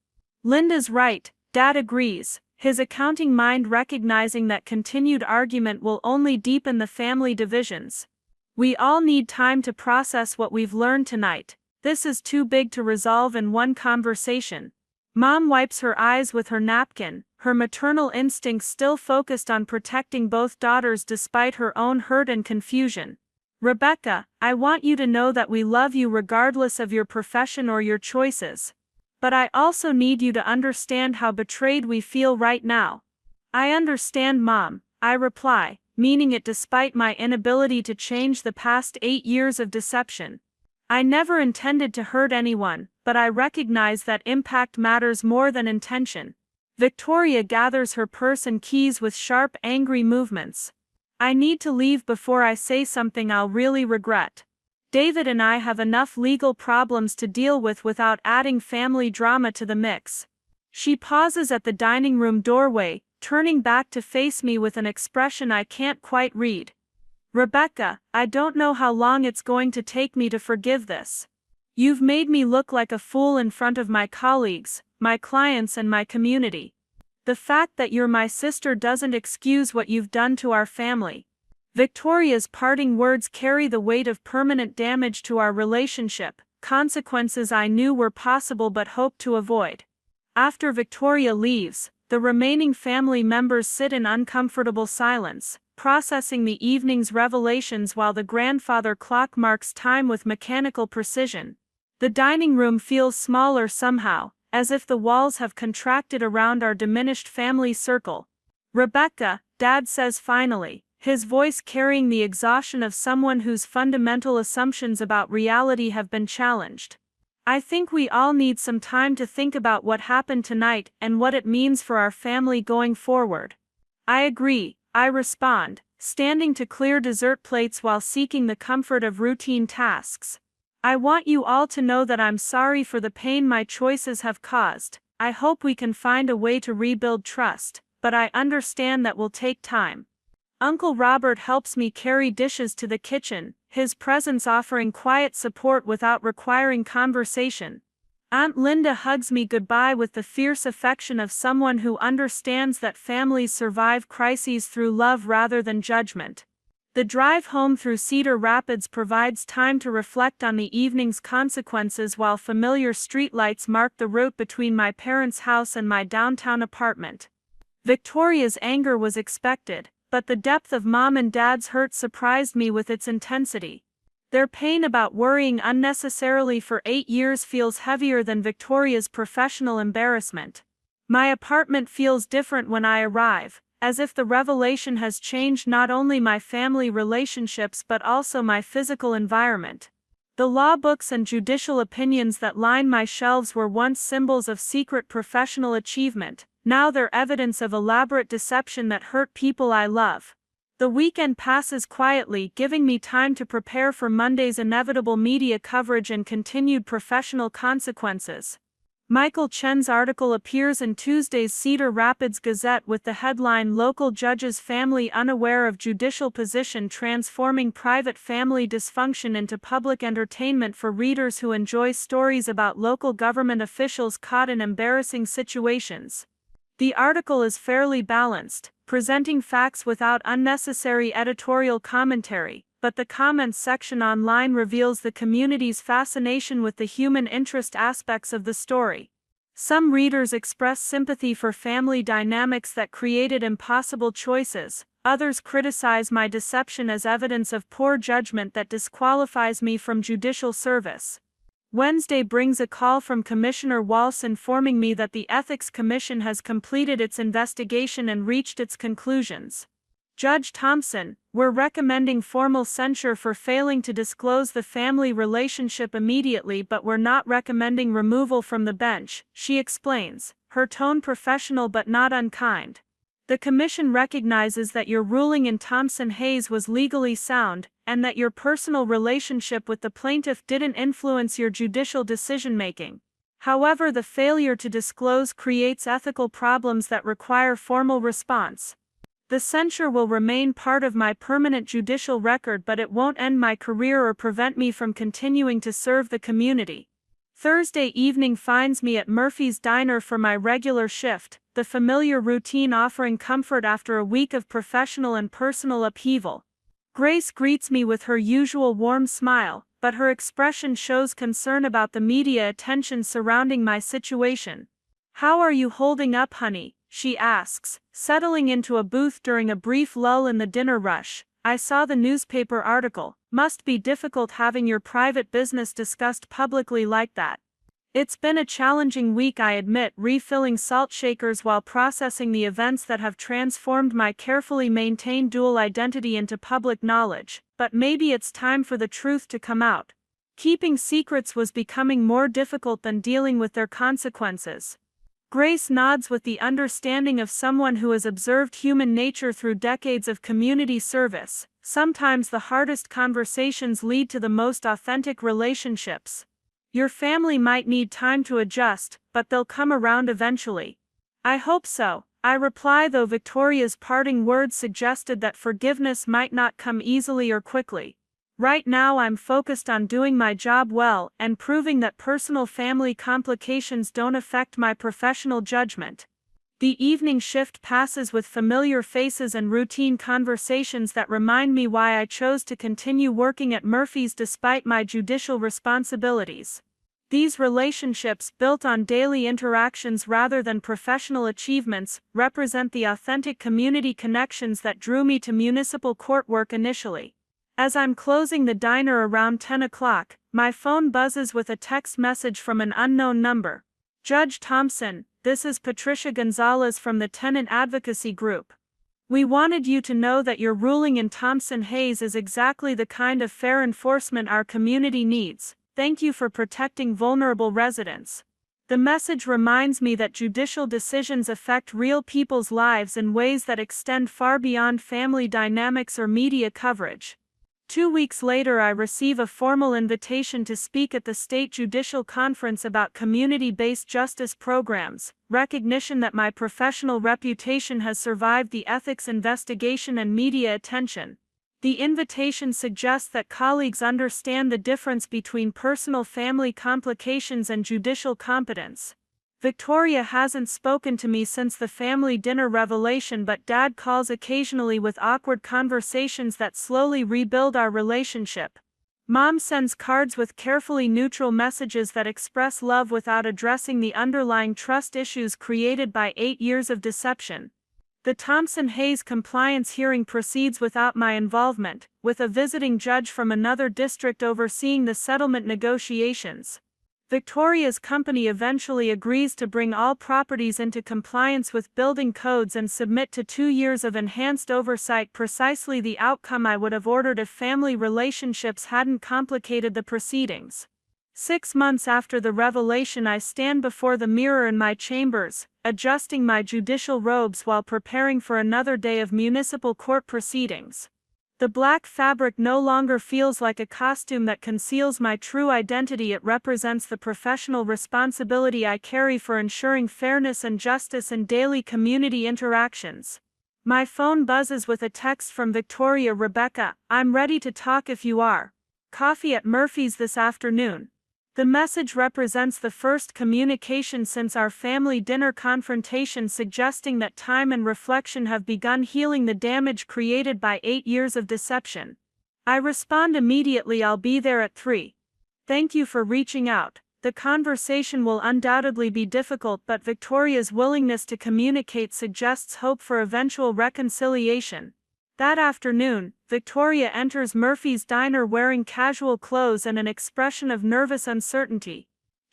Linda's right, Dad agrees, his accounting mind recognizing that continued argument will only deepen the family divisions. We all need time to process what we've learned tonight. This is too big to resolve in one conversation. Mom wipes her eyes with her napkin, her maternal instincts still focused on protecting both daughters despite her own hurt and confusion. Rebecca, I want you to know that we love you regardless of your profession or your choices. But I also need you to understand how betrayed we feel right now. I understand, Mom, I reply, meaning it despite my inability to change the past 8 years of deception. I never intended to hurt anyone, but I recognize that impact matters more than intention. Victoria gathers her purse and keys with sharp, angry movements. I need to leave before I say something I'll really regret. David and I have enough legal problems to deal with without adding family drama to the mix. She pauses at the dining room doorway, turning back to face me with an expression I can't quite read. Rebecca, I don't know how long it's going to take me to forgive this. You've made me look like a fool in front of my colleagues, my clients, and my community. The fact that you're my sister doesn't excuse what you've done to our family. Victoria's parting words carry the weight of permanent damage to our relationship, consequences I knew were possible but hoped to avoid. After Victoria leaves, the remaining family members sit in uncomfortable silence, processing the evening's revelations while the grandfather clock marks time with mechanical precision. The dining room feels smaller somehow, as if the walls have contracted around our diminished family circle. Rebecca, Dad says finally, his voice carrying the exhaustion of someone whose fundamental assumptions about reality have been challenged. I think we all need some time to think about what happened tonight and what it means for our family going forward. I agree, I respond, standing to clear dessert plates while seeking the comfort of routine tasks. I want you all to know that I'm sorry for the pain my choices have caused. I hope we can find a way to rebuild trust, but I understand that will take time. Uncle Robert helps me carry dishes to the kitchen, his presence offering quiet support without requiring conversation. Aunt Linda hugs me goodbye with the fierce affection of someone who understands that families survive crises through love rather than judgment. The drive home through Cedar Rapids provides time to reflect on the evening's consequences while familiar streetlights mark the route between my parents' house and my downtown apartment. Victoria's anger was expected, but the depth of Mom and Dad's hurt surprised me with its intensity. Their pain about worrying unnecessarily for 8 years feels heavier than Victoria's professional embarrassment. My apartment feels different when I arrive, as if the revelation has changed not only my family relationships but also my physical environment. The law books and judicial opinions that line my shelves were once symbols of secret professional achievement. Now they're evidence of elaborate deception that hurt people I love. The weekend passes quietly, giving me time to prepare for Monday's inevitable media coverage and continued professional consequences. Michael Chen's article appears in Tuesday's Cedar Rapids Gazette with the headline "Local Judge's Family Unaware of Judicial Position Transforming Private Family Dysfunction into Public Entertainment for Readers Who Enjoy Stories About Local Government Officials Caught in Embarrassing Situations." The article is fairly balanced, presenting facts without unnecessary editorial commentary, but the comments section online reveals the community's fascination with the human interest aspects of the story. Some readers express sympathy for family dynamics that created impossible choices, others criticize my deception as evidence of poor judgment that disqualifies me from judicial service. Wednesday brings a call from Commissioner Walsh informing me that the Ethics Commission has completed its investigation and reached its conclusions. Judge Thompson, we're recommending formal censure for failing to disclose the family relationship immediately, but we're not recommending removal from the bench, she explains, her tone professional but not unkind. The commission recognizes that your ruling in Thompson-Hayes was legally sound, and that your personal relationship with the plaintiff didn't influence your judicial decision-making. However, the failure to disclose creates ethical problems that require formal response. The censure will remain part of my permanent judicial record, but it won't end my career or prevent me from continuing to serve the community. Thursday evening finds me at Murphy's Diner for my regular shift, the familiar routine offering comfort after a week of professional and personal upheaval. Grace greets me with her usual warm smile, but her expression shows concern about the media attention surrounding my situation. "How are you holding up, honey?" she asks, settling into a booth during a brief lull in the dinner rush. "I saw the newspaper article. Must be difficult having your private business discussed publicly like that." "It's been a challenging week," I admit, refilling salt shakers while processing the events that have transformed my carefully maintained dual identity into public knowledge, "but maybe it's time for the truth to come out. Keeping secrets was becoming more difficult than dealing with their consequences." Grace nods with the understanding of someone who has observed human nature through decades of community service. Sometimes the hardest conversations lead to the most authentic relationships. "Your family might need time to adjust, but they'll come around eventually." "I hope so," I reply, though Victoria's parting words suggested that forgiveness might not come easily or quickly. "Right now I'm focused on doing my job well and proving that personal family complications don't affect my professional judgment." The evening shift passes with familiar faces and routine conversations that remind me why I chose to continue working at Murphy's despite my judicial responsibilities. These relationships, built on daily interactions rather than professional achievements, represent the authentic community connections that drew me to municipal court work initially. As I'm closing the diner around 10 o'clock, my phone buzzes with a text message from an unknown number. "Judge Thompson, this is Patricia Gonzalez from the Tenant Advocacy Group. We wanted you to know that your ruling in Thompson-Hayes is exactly the kind of fair enforcement our community needs. Thank you for protecting vulnerable residents." The message reminds me that judicial decisions affect real people's lives in ways that extend far beyond family dynamics or media coverage. 2 weeks later, I receive a formal invitation to speak at the State Judicial Conference about community-based justice programs, recognition that my professional reputation has survived the ethics investigation and media attention. The invitation suggests that colleagues understand the difference between personal family complications and judicial competence. "Victoria hasn't spoken to me since the family dinner revelation, but Dad calls occasionally with awkward conversations that slowly rebuild our relationship. Mom sends cards with carefully neutral messages that express love without addressing the underlying trust issues created by 8 years of deception." The Thompson-Hayes compliance hearing proceeds without my involvement, with a visiting judge from another district overseeing the settlement negotiations. Victoria's company eventually agrees to bring all properties into compliance with building codes and submit to 2 years of enhanced oversight, precisely the outcome I would have ordered if family relationships hadn't complicated the proceedings. 6 months after the revelation, I stand before the mirror in my chambers, adjusting my judicial robes while preparing for another day of municipal court proceedings. The black fabric no longer feels like a costume that conceals my true identity. It represents the professional responsibility I carry for ensuring fairness and justice in daily community interactions. My phone buzzes with a text from Victoria. "Rebecca, I'm ready to talk if you are. Coffee at Murphy's this afternoon." The message represents the first communication since our family dinner confrontation, suggesting that time and reflection have begun healing the damage created by 8 years of deception. I respond immediately, "I'll be there at 3. Thank you for reaching out." The conversation will undoubtedly be difficult, but Victoria's willingness to communicate suggests hope for eventual reconciliation. That afternoon, Victoria enters Murphy's Diner wearing casual clothes and an expression of nervous uncertainty.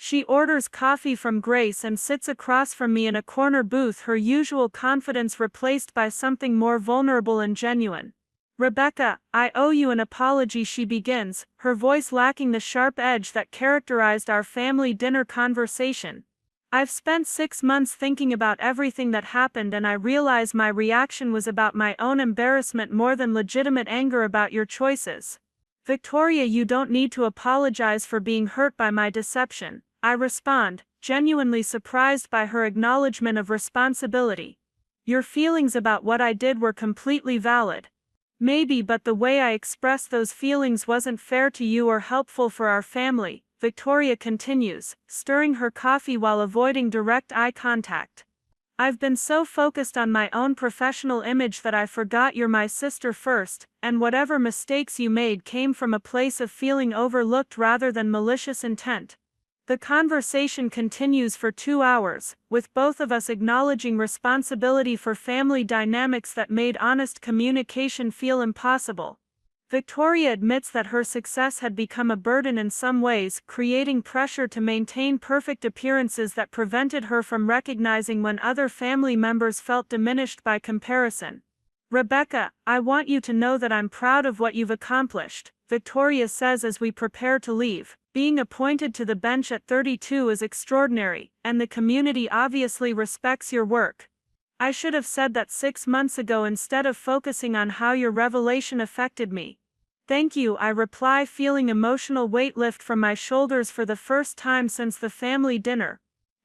She orders coffee from Grace and sits across from me in a corner booth, her usual confidence replaced by something more vulnerable and genuine. "Rebecca, I owe you an apology," she begins, her voice lacking the sharp edge that characterized our family dinner conversation. "I've spent 6 months thinking about everything that happened, and I realize my reaction was about my own embarrassment more than legitimate anger about your choices." "Victoria, you don't need to apologize for being hurt by my deception," I respond, genuinely surprised by her acknowledgement of responsibility. "Your feelings about what I did were completely valid. Maybe, but the way I expressed those feelings wasn't fair to you or helpful for our family," Victoria continues, stirring her coffee while avoiding direct eye contact. "I've been so focused on my own professional image that I forgot you're my sister first, and whatever mistakes you made came from a place of feeling overlooked rather than malicious intent." The conversation continues for 2 hours, with both of us acknowledging responsibility for family dynamics that made honest communication feel impossible. Victoria admits that her success had become a burden in some ways, creating pressure to maintain perfect appearances that prevented her from recognizing when other family members felt diminished by comparison. "Rebecca, I want you to know that I'm proud of what you've accomplished," Victoria says as we prepare to leave. "Being appointed to the bench at 32 is extraordinary, and the community obviously respects your work. I should have said that 6 months ago instead of focusing on how your revelation affected me." "Thank you," I reply, feeling emotional weight lift from my shoulders for the first time since the family dinner.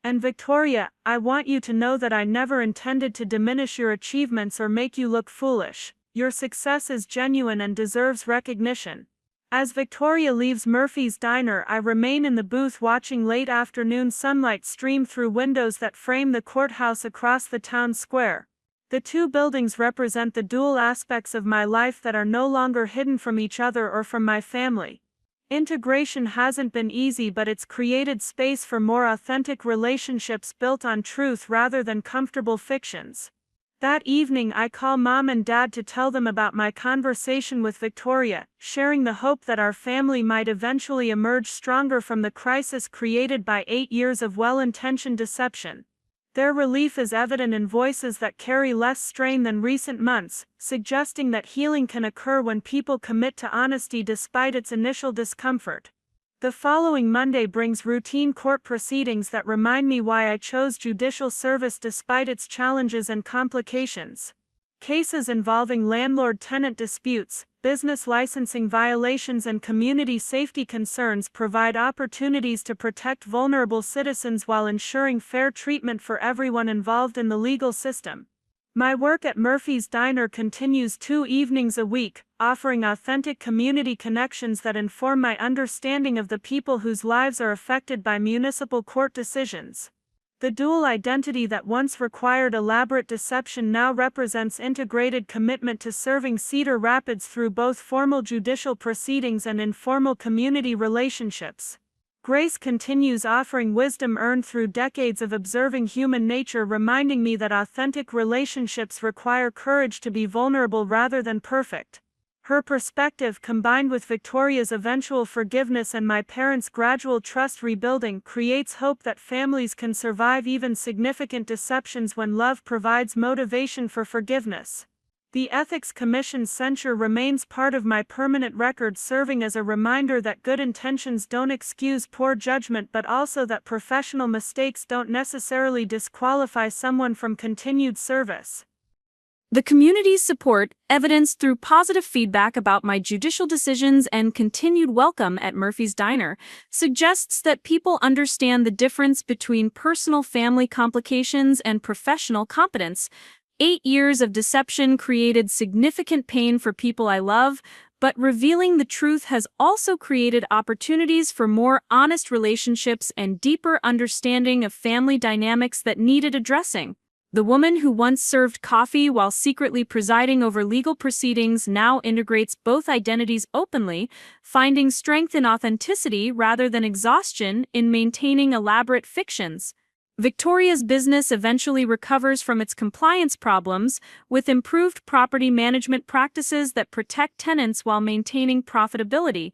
"And Victoria, I want you to know that I never intended to diminish your achievements or make you look foolish. Your success is genuine and deserves recognition." As Victoria leaves Murphy's Diner, I remain in the booth watching late afternoon sunlight stream through windows that frame the courthouse across the town square. The two buildings represent the dual aspects of my life that are no longer hidden from each other or from my family. Integration hasn't been easy, but it's created space for more authentic relationships built on truth rather than comfortable fictions. That evening, I call Mom and Dad to tell them about my conversation with Victoria, sharing the hope that our family might eventually emerge stronger from the crisis created by 8 years of well-intentioned deception. Their relief is evident in voices that carry less strain than recent months, suggesting that healing can occur when people commit to honesty despite its initial discomfort. The following Monday brings routine court proceedings that remind me why I chose judicial service despite its challenges and complications. Cases involving landlord-tenant disputes, business licensing violations, and community safety concerns provide opportunities to protect vulnerable citizens while ensuring fair treatment for everyone involved in the legal system. My work at Murphy's Diner continues 2 evenings a week, offering authentic community connections that inform my understanding of the people whose lives are affected by municipal court decisions. The dual identity that once required elaborate deception now represents integrated commitment to serving Cedar Rapids through both formal judicial proceedings and informal community relationships. Grace continues offering wisdom earned through decades of observing human nature, reminding me that authentic relationships require courage to be vulnerable rather than perfect. Her perspective, combined with Victoria's eventual forgiveness and my parents' gradual trust rebuilding, creates hope that families can survive even significant deceptions when love provides motivation for forgiveness. The Ethics Commission's censure remains part of my permanent record, serving as a reminder that good intentions don't excuse poor judgment, but also that professional mistakes don't necessarily disqualify someone from continued service. The community's support, evidenced through positive feedback about my judicial decisions and continued welcome at Murphy's Diner, suggests that people understand the difference between personal family complications and professional competence. 8 years of deception created significant pain for people I love, but revealing the truth has also created opportunities for more honest relationships and deeper understanding of family dynamics that needed addressing. The woman who once served coffee while secretly presiding over legal proceedings now integrates both identities openly, finding strength in authenticity rather than exhaustion in maintaining elaborate fictions. Victoria's business eventually recovers from its compliance problems, with improved property management practices that protect tenants while maintaining profitability.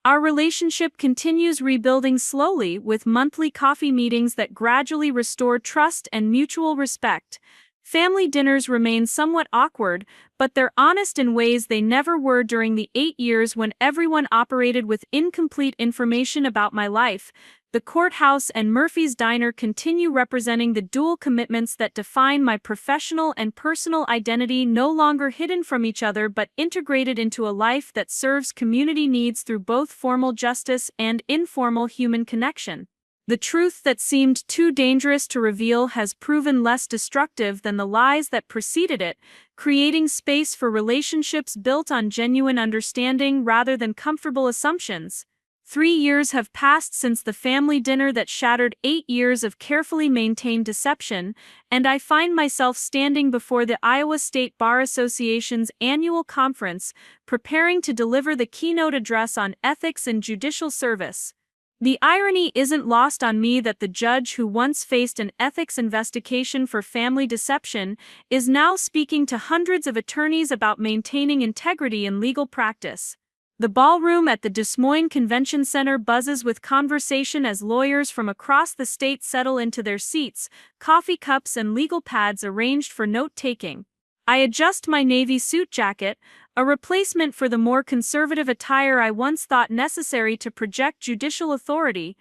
Our relationship continues rebuilding slowly with monthly coffee meetings that gradually restore trust and mutual respect. Family dinners remain somewhat awkward, but they're honest in ways they never were during the 8 years when everyone operated with incomplete information about my life. The courthouse and Murphy's Diner continue representing the dual commitments that define my professional and personal identity, no longer hidden from each other but integrated into a life that serves community needs through both formal justice and informal human connection. The truth that seemed too dangerous to reveal has proven less destructive than the lies that preceded it, creating space for relationships built on genuine understanding rather than comfortable assumptions. 3 years have passed since the family dinner that shattered 8 years of carefully maintained deception, and I find myself standing before the Iowa State Bar Association's annual conference, preparing to deliver the keynote address on ethics in judicial service. The irony isn't lost on me that the judge who once faced an ethics investigation for family deception is now speaking to hundreds of attorneys about maintaining integrity in legal practice. The ballroom at the Des Moines Convention Center buzzes with conversation as lawyers from across the state settle into their seats, coffee cups and legal pads arranged for note-taking. I adjust my navy suit jacket, a replacement for the more conservative attire I once thought necessary to project judicial authority.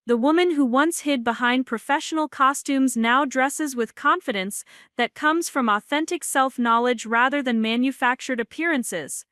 The woman who once hid behind professional costumes now dresses with confidence that comes from authentic self-knowledge rather than manufactured appearances.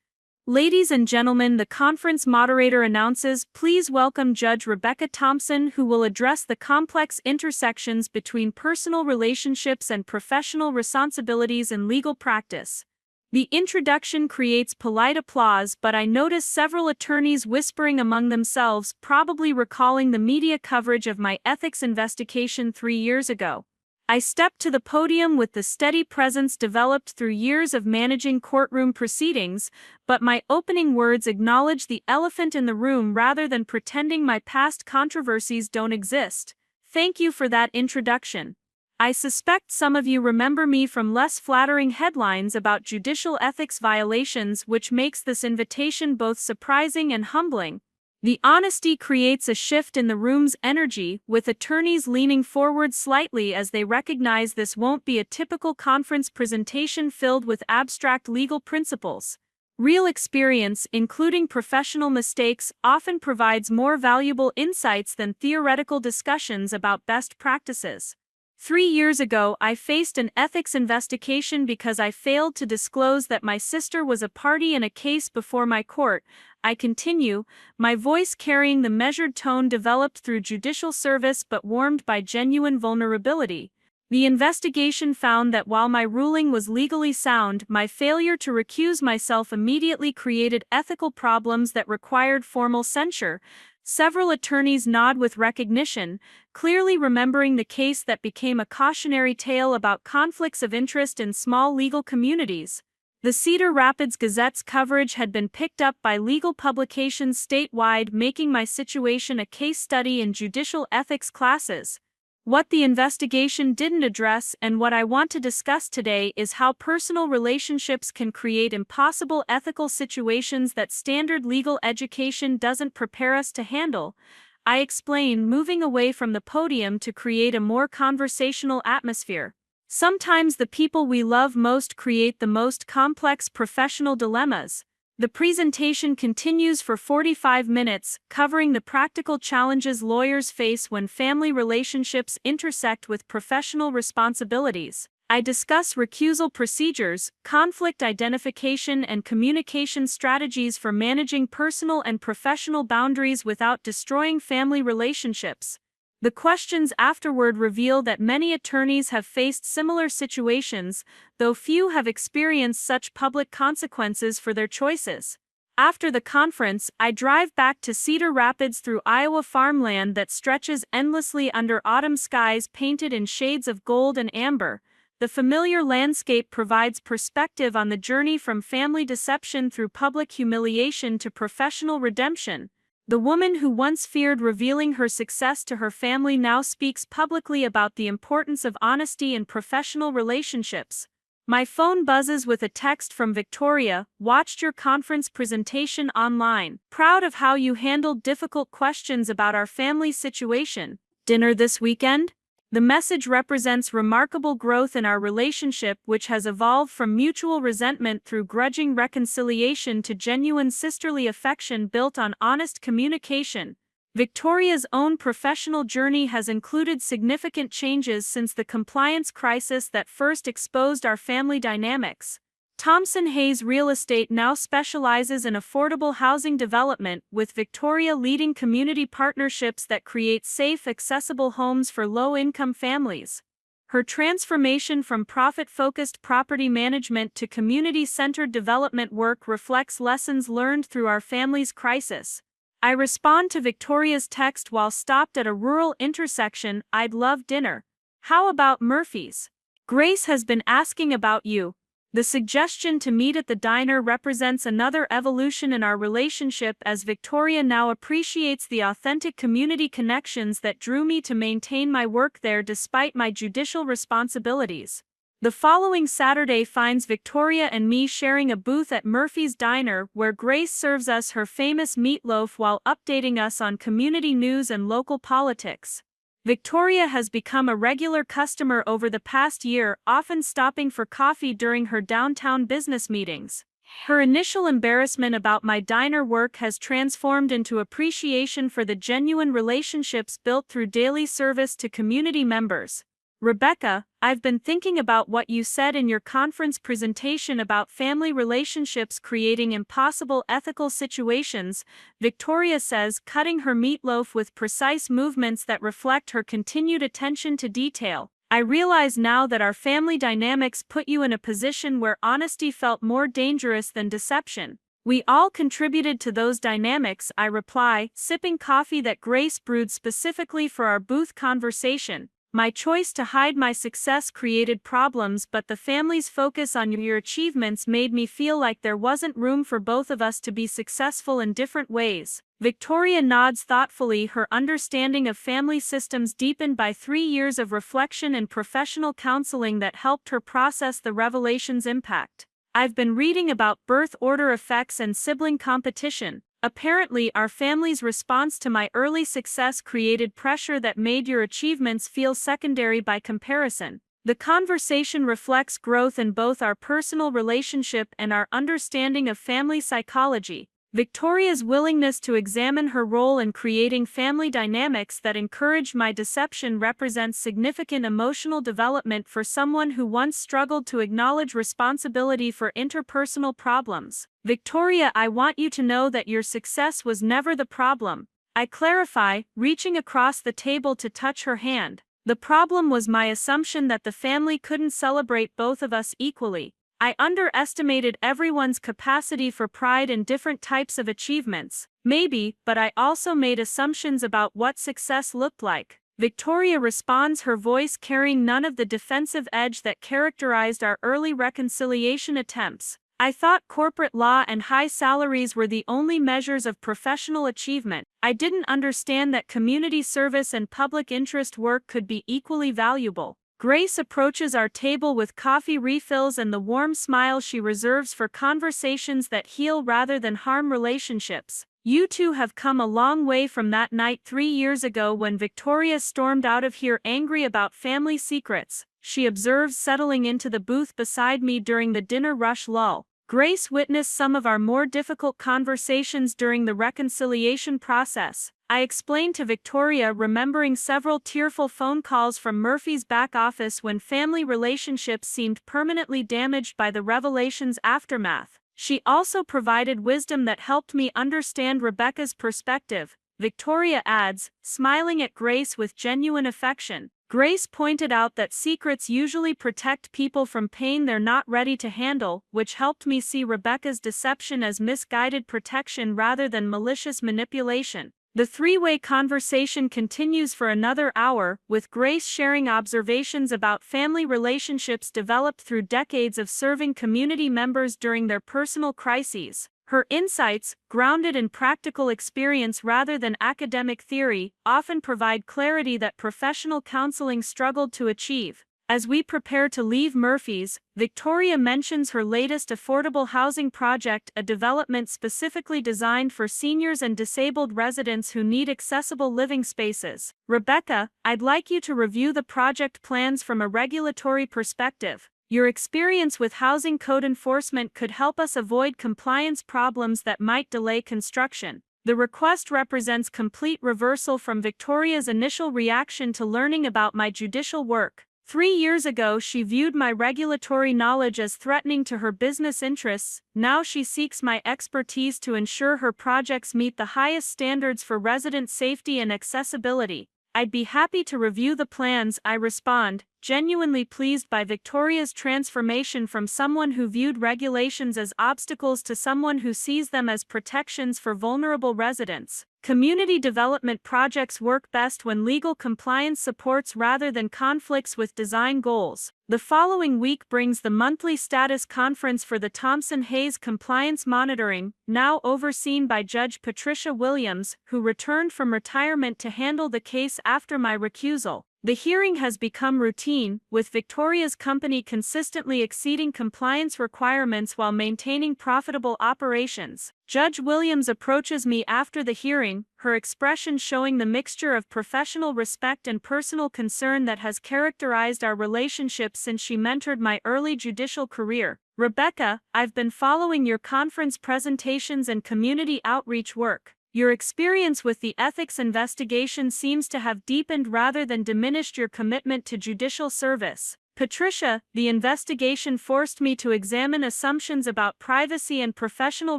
Ladies and gentlemen, the conference moderator announces, please welcome Judge Rebecca Thompson, who will address the complex intersections between personal relationships and professional responsibilities in legal practice. The introduction creates polite applause, but I notice several attorneys whispering among themselves, probably recalling the media coverage of my ethics investigation 3 years ago. I step to the podium with the steady presence developed through years of managing courtroom proceedings, but my opening words acknowledge the elephant in the room rather than pretending my past controversies don't exist. Thank you for that introduction. I suspect some of you remember me from less flattering headlines about judicial ethics violations, which makes this invitation both surprising and humbling. The honesty creates a shift in the room's energy, with attorneys leaning forward slightly as they recognize this won't be a typical conference presentation filled with abstract legal principles. Real experience, including professional mistakes, often provides more valuable insights than theoretical discussions about best practices. 3 years ago, I faced an ethics investigation because I failed to disclose that my sister was a party in a case before my court. I continue, my voice carrying the measured tone developed through judicial service but warmed by genuine vulnerability. The investigation found that while my ruling was legally sound, my failure to recuse myself immediately created ethical problems that required formal censure. Several attorneys nod with recognition, clearly remembering the case that became a cautionary tale about conflicts of interest in small legal communities. The Cedar Rapids Gazette's coverage had been picked up by legal publications statewide, making my situation a case study in judicial ethics classes. What the investigation didn't address and what I want to discuss today is how personal relationships can create impossible ethical situations that standard legal education doesn't prepare us to handle. I explain, moving away from the podium to create a more conversational atmosphere. Sometimes the people we love most create the most complex professional dilemmas. The presentation continues for 45 minutes, covering the practical challenges lawyers face when family relationships intersect with professional responsibilities. I discuss recusal procedures, conflict identification, and communication strategies for managing personal and professional boundaries without destroying family relationships. The questions afterward reveal that many attorneys have faced similar situations, though few have experienced such public consequences for their choices. After the conference, I drive back to Cedar Rapids through Iowa farmland that stretches endlessly under autumn skies painted in shades of gold and amber. The familiar landscape provides perspective on the journey from family deception through public humiliation to professional redemption. The woman who once feared revealing her success to her family now speaks publicly about the importance of honesty in professional relationships. My phone buzzes with a text from Victoria. Watched your conference presentation online. Proud of how you handled difficult questions about our family situation. Dinner this weekend? The message represents remarkable growth in our relationship, which has evolved from mutual resentment through grudging reconciliation to genuine sisterly affection built on honest communication. Victoria's own professional journey has included significant changes since the compliance crisis that first exposed our family dynamics. Thompson Hayes Real Estate now specializes in affordable housing development, with Victoria leading community partnerships that create safe, accessible homes for low-income families. Her transformation from profit-focused property management to community-centered development work reflects lessons learned through our family's crisis. I respond to Victoria's text while stopped at a rural intersection. I'd love dinner. How about Murphy's? Grace has been asking about you. The suggestion to meet at the diner represents another evolution in our relationship, as Victoria now appreciates the authentic community connections that drew me to maintain my work there despite my judicial responsibilities. The following Saturday finds Victoria and me sharing a booth at Murphy's Diner, where Grace serves us her famous meatloaf while updating us on community news and local politics. Victoria has become a regular customer over the past year, often stopping for coffee during her downtown business meetings. Her initial embarrassment about my diner work has transformed into appreciation for the genuine relationships built through daily service to community members. Rebecca, I've been thinking about what you said in your conference presentation about family relationships creating impossible ethical situations. Victoria says, cutting her meatloaf with precise movements that reflect her continued attention to detail. I realize now that our family dynamics put you in a position where honesty felt more dangerous than deception. We all contributed to those dynamics, I reply, sipping coffee that Grace brewed specifically for our booth conversation. My choice to hide my success created problems, but the family's focus on your achievements made me feel like there wasn't room for both of us to be successful in different ways. Victoria nods thoughtfully, her understanding of family systems deepened by 3 years of reflection and professional counseling that helped her process the revelation's impact. I've been reading about birth order effects and sibling competition. Apparently, our family's response to my early success created pressure that made your achievements feel secondary by comparison. The conversation reflects growth in both our personal relationship and our understanding of family psychology. Victoria's willingness to examine her role in creating family dynamics that encouraged my deception represents significant emotional development for someone who once struggled to acknowledge responsibility for interpersonal problems. Victoria, I want you to know that your success was never the problem. I clarify, reaching across the table to touch her hand. The problem was my assumption that the family couldn't celebrate both of us equally. I underestimated everyone's capacity for pride in different types of achievements. Maybe, but I also made assumptions about what success looked like. Victoria responds, her voice carrying none of the defensive edge that characterized our early reconciliation attempts. I thought corporate law and high salaries were the only measures of professional achievement. I didn't understand that community service and public interest work could be equally valuable. Grace approaches our table with coffee refills and the warm smile she reserves for conversations that heal rather than harm relationships. You two have come a long way from that night 3 years ago when Victoria stormed out of here angry about family secrets, she observes, settling into the booth beside me during the dinner rush lull. Grace witnessed some of our more difficult conversations during the reconciliation process. I explained to Victoria, remembering several tearful phone calls from Murphy's back office when family relationships seemed permanently damaged by the revelation's aftermath. She also provided wisdom that helped me understand Rebecca's perspective. Victoria adds, smiling at Grace with genuine affection. Grace pointed out that secrets usually protect people from pain they're not ready to handle, which helped me see Rebecca's deception as misguided protection rather than malicious manipulation. The three-way conversation continues for another hour, with Grace sharing observations about family relationships developed through decades of serving community members during their personal crises. Her insights, grounded in practical experience rather than academic theory, often provide clarity that professional counseling struggled to achieve. As we prepare to leave Murphy's, Victoria mentions her latest affordable housing project, a development specifically designed for seniors and disabled residents who need accessible living spaces. Rebecca, I'd like you to review the project plans from a regulatory perspective. Your experience with housing code enforcement could help us avoid compliance problems that might delay construction. The request represents complete reversal from Victoria's initial reaction to learning about my judicial work. 3 years ago, she viewed my regulatory knowledge as threatening to her business interests. Now she seeks my expertise to ensure her projects meet the highest standards for resident safety and accessibility. I'd be happy to review the plans, I respond, genuinely pleased by Victoria's transformation from someone who viewed regulations as obstacles to someone who sees them as protections for vulnerable residents. Community development projects work best when legal compliance supports rather than conflicts with design goals. The following week brings the monthly status conference for the Thompson-Hayes Compliance Monitoring, now overseen by Judge Patricia Williams, who returned from retirement to handle the case after my recusal. The hearing has become routine, with Victoria's company consistently exceeding compliance requirements while maintaining profitable operations. Judge Williams approaches me after the hearing, her expression showing the mixture of professional respect and personal concern that has characterized our relationship since she mentored my early judicial career. Rebecca, I've been following your conference presentations and community outreach work. Your experience with the ethics investigation seems to have deepened rather than diminished your commitment to judicial service. Patricia, the investigation forced me to examine assumptions about privacy and professional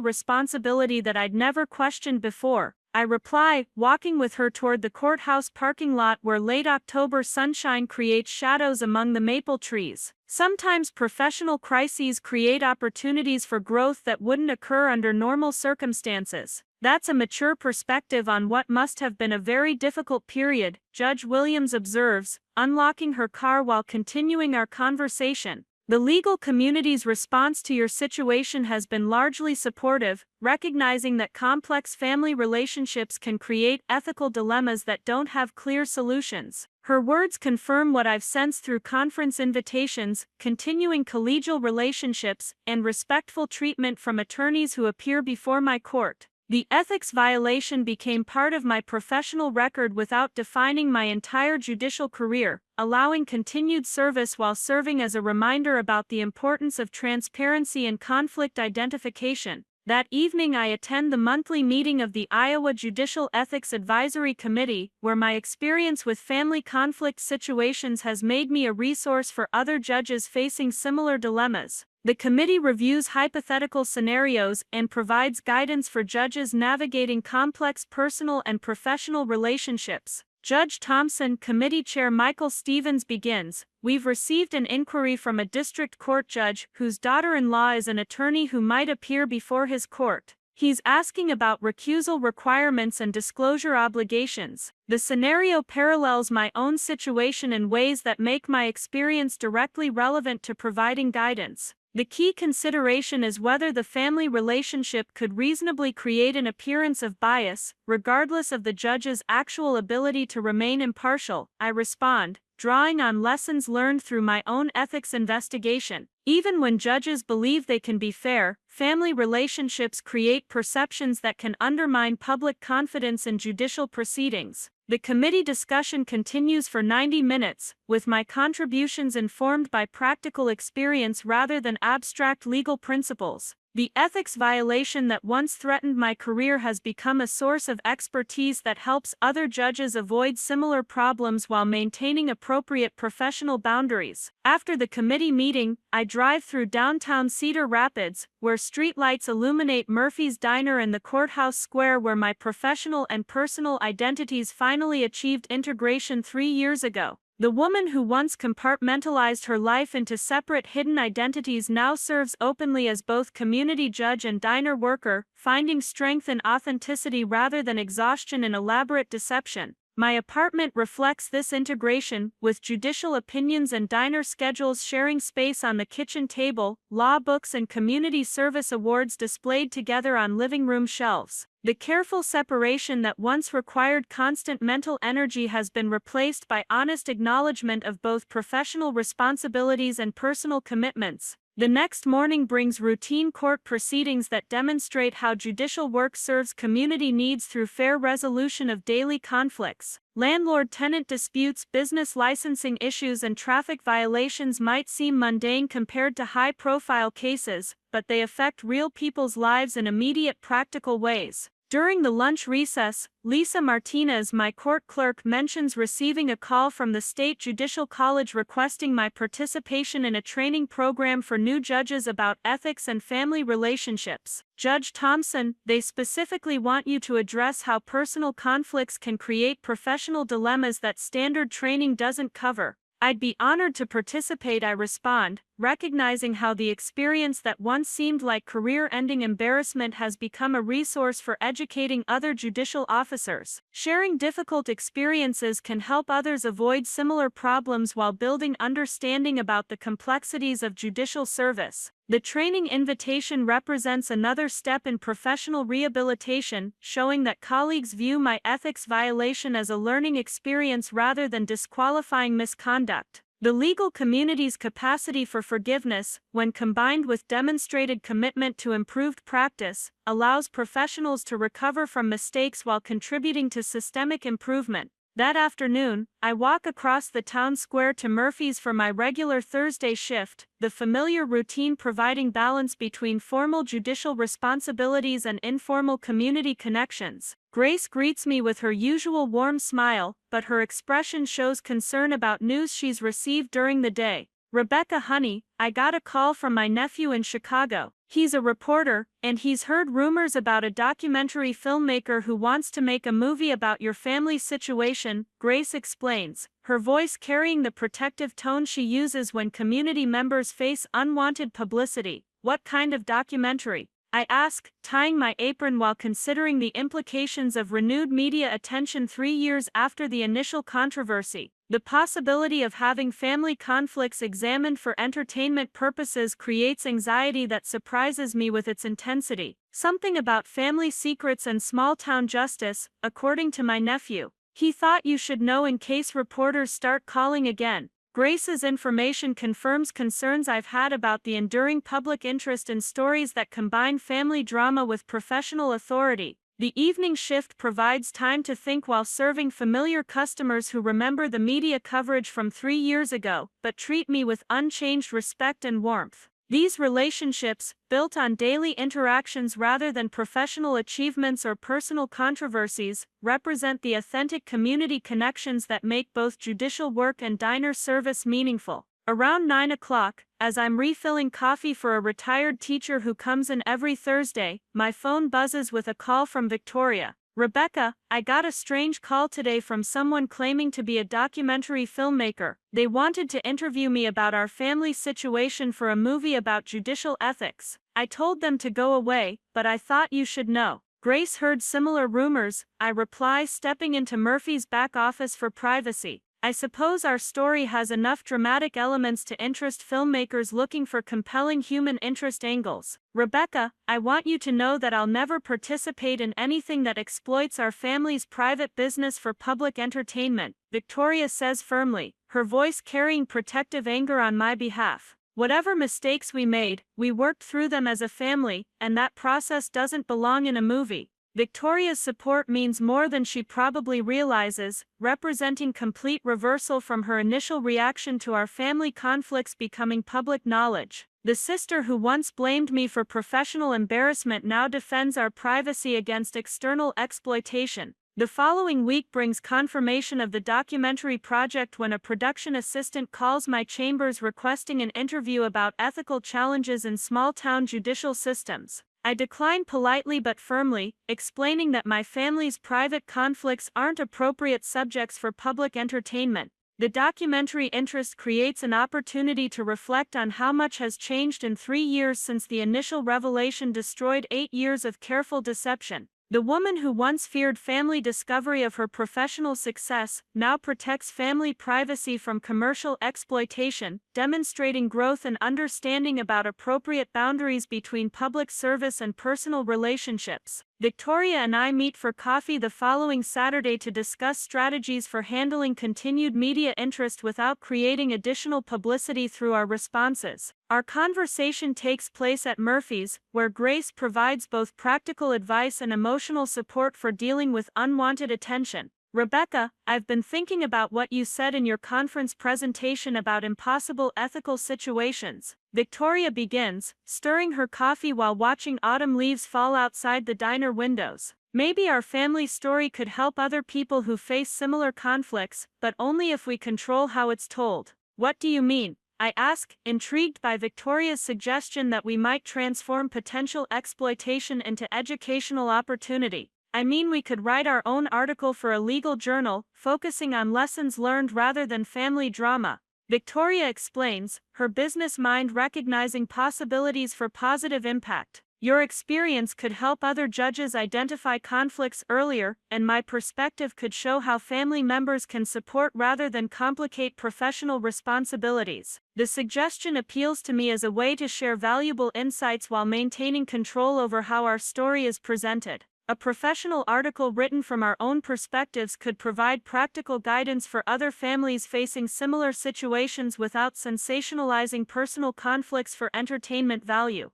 responsibility that I'd never questioned before. I reply, walking with her toward the courthouse parking lot where late October sunshine creates shadows among the maple trees. Sometimes professional crises create opportunities for growth that wouldn't occur under normal circumstances. That's a mature perspective on what must have been a very difficult period, Judge Williams observes, unlocking her car while continuing our conversation. The legal community's response to your situation has been largely supportive, recognizing that complex family relationships can create ethical dilemmas that don't have clear solutions. Her words confirm what I've sensed through conference invitations, continuing collegial relationships, and respectful treatment from attorneys who appear before my court. The ethics violation became part of my professional record without defining my entire judicial career, allowing continued service while serving as a reminder about the importance of transparency and conflict identification. That evening I attend the monthly meeting of the Iowa Judicial Ethics Advisory Committee, where my experience with family conflict situations has made me a resource for other judges facing similar dilemmas. The committee reviews hypothetical scenarios and provides guidance for judges navigating complex personal and professional relationships. Judge Thompson, Committee Chair Michael Stevens begins, "We've received an inquiry from a district court judge whose daughter-in-law is an attorney who might appear before his court. He's asking about recusal requirements and disclosure obligations. The scenario parallels my own situation in ways that make my experience directly relevant to providing guidance. The key consideration is whether the family relationship could reasonably create an appearance of bias, regardless of the judge's actual ability to remain impartial," I respond, drawing on lessons learned through my own ethics investigation. Even when judges believe they can be fair, family relationships create perceptions that can undermine public confidence in judicial proceedings. The committee discussion continues for 90 minutes, with my contributions informed by practical experience rather than abstract legal principles. The ethics violation that once threatened my career has become a source of expertise that helps other judges avoid similar problems while maintaining appropriate professional boundaries. After the committee meeting, I drive through downtown Cedar Rapids, where streetlights illuminate Murphy's Diner and the courthouse square where my professional and personal identities finally achieved integration 3 years ago. The woman who once compartmentalized her life into separate hidden identities now serves openly as both community judge and diner worker, finding strength in authenticity rather than exhaustion in elaborate deception. My apartment reflects this integration, with judicial opinions and diner schedules sharing space on the kitchen table, law books and community service awards displayed together on living room shelves. The careful separation that once required constant mental energy has been replaced by honest acknowledgement of both professional responsibilities and personal commitments. The next morning brings routine court proceedings that demonstrate how judicial work serves community needs through fair resolution of daily conflicts. Landlord-tenant disputes, business licensing issues, and traffic violations might seem mundane compared to high-profile cases, but they affect real people's lives in immediate practical ways. During the lunch recess, Lisa Martinez, my court clerk, mentions receiving a call from the State Judicial College requesting my participation in a training program for new judges about ethics and family relationships. Judge Thompson, they specifically want you to address how personal conflicts can create professional dilemmas that standard training doesn't cover. I'd be honored to participate, I respond, recognizing how the experience that once seemed like career-ending embarrassment has become a resource for educating other judicial officers. Sharing difficult experiences can help others avoid similar problems while building understanding about the complexities of judicial service. The training invitation represents another step in professional rehabilitation, showing that colleagues view my ethics violation as a learning experience rather than disqualifying misconduct. The legal community's capacity for forgiveness, when combined with demonstrated commitment to improved practice, allows professionals to recover from mistakes while contributing to systemic improvement. That afternoon, I walk across the town square to Murphy's for my regular Thursday shift, the familiar routine providing balance between formal judicial responsibilities and informal community connections. Grace greets me with her usual warm smile, but her expression shows concern about news she's received during the day. "Rebecca, honey, I got a call from my nephew in Chicago. He's a reporter, and he's heard rumors about a documentary filmmaker who wants to make a movie about your family's situation," Grace explains, her voice carrying the protective tone she uses when community members face unwanted publicity. "What kind of documentary?" I ask, tying my apron while considering the implications of renewed media attention 3 years after the initial controversy. The possibility of having family conflicts examined for entertainment purposes creates anxiety that surprises me with its intensity. Something about family secrets and small-town justice, according to my nephew. He thought you should know in case reporters start calling again. Grace's information confirms concerns I've had about the enduring public interest in stories that combine family drama with professional authority. The evening shift provides time to think while serving familiar customers who remember the media coverage from 3 years ago, but treat me with unchanged respect and warmth. These relationships, built on daily interactions rather than professional achievements or personal controversies, represent the authentic community connections that make both judicial work and diner service meaningful. Around 9 o'clock, as I'm refilling coffee for a retired teacher who comes in every Thursday, my phone buzzes with a call from Victoria. "Rebecca, I got a strange call today from someone claiming to be a documentary filmmaker. They wanted to interview me about our family situation for a movie about judicial ethics. I told them to go away, but I thought you should know." Grace heard similar rumors, I reply, stepping into Murphy's back office for privacy. I suppose our story has enough dramatic elements to interest filmmakers looking for compelling human interest angles. "Rebecca, I want you to know that I'll never participate in anything that exploits our family's private business for public entertainment," Victoria says firmly, her voice carrying protective anger on my behalf. "Whatever mistakes we made, we worked through them as a family, and that process doesn't belong in a movie." Victoria's support means more than she probably realizes, representing complete reversal from her initial reaction to our family conflicts becoming public knowledge. The sister who once blamed me for professional embarrassment now defends our privacy against external exploitation. The following week brings confirmation of the documentary project when a production assistant calls my chambers requesting an interview about ethical challenges in small-town judicial systems. I decline politely but firmly, explaining that my family's private conflicts aren't appropriate subjects for public entertainment. The documentary interest creates an opportunity to reflect on how much has changed in 3 years since the initial revelation destroyed 8 years of careful deception. The woman who once feared family discovery of her professional success now protects family privacy from commercial exploitation, demonstrating growth and understanding about appropriate boundaries between public service and personal relationships. Victoria and I meet for coffee the following Saturday to discuss strategies for handling continued media interest without creating additional publicity through our responses. Our conversation takes place at Murphy's, where Grace provides both practical advice and emotional support for dealing with unwanted attention. Rebecca, I've been thinking about what you said in your conference presentation about impossible ethical situations. Victoria begins, stirring her coffee while watching autumn leaves fall outside the diner windows. Maybe our family story could help other people who face similar conflicts, but only if we control how it's told. What do you mean? I ask, intrigued by Victoria's suggestion that we might transform potential exploitation into educational opportunity. I mean, we could write our own article for a legal journal, focusing on lessons learned rather than family drama. Victoria explains, her business mind recognizing possibilities for positive impact. Your experience could help other judges identify conflicts earlier, and my perspective could show how family members can support rather than complicate professional responsibilities. The suggestion appeals to me as a way to share valuable insights while maintaining control over how our story is presented. A professional article written from our own perspectives could provide practical guidance for other families facing similar situations without sensationalizing personal conflicts for entertainment value.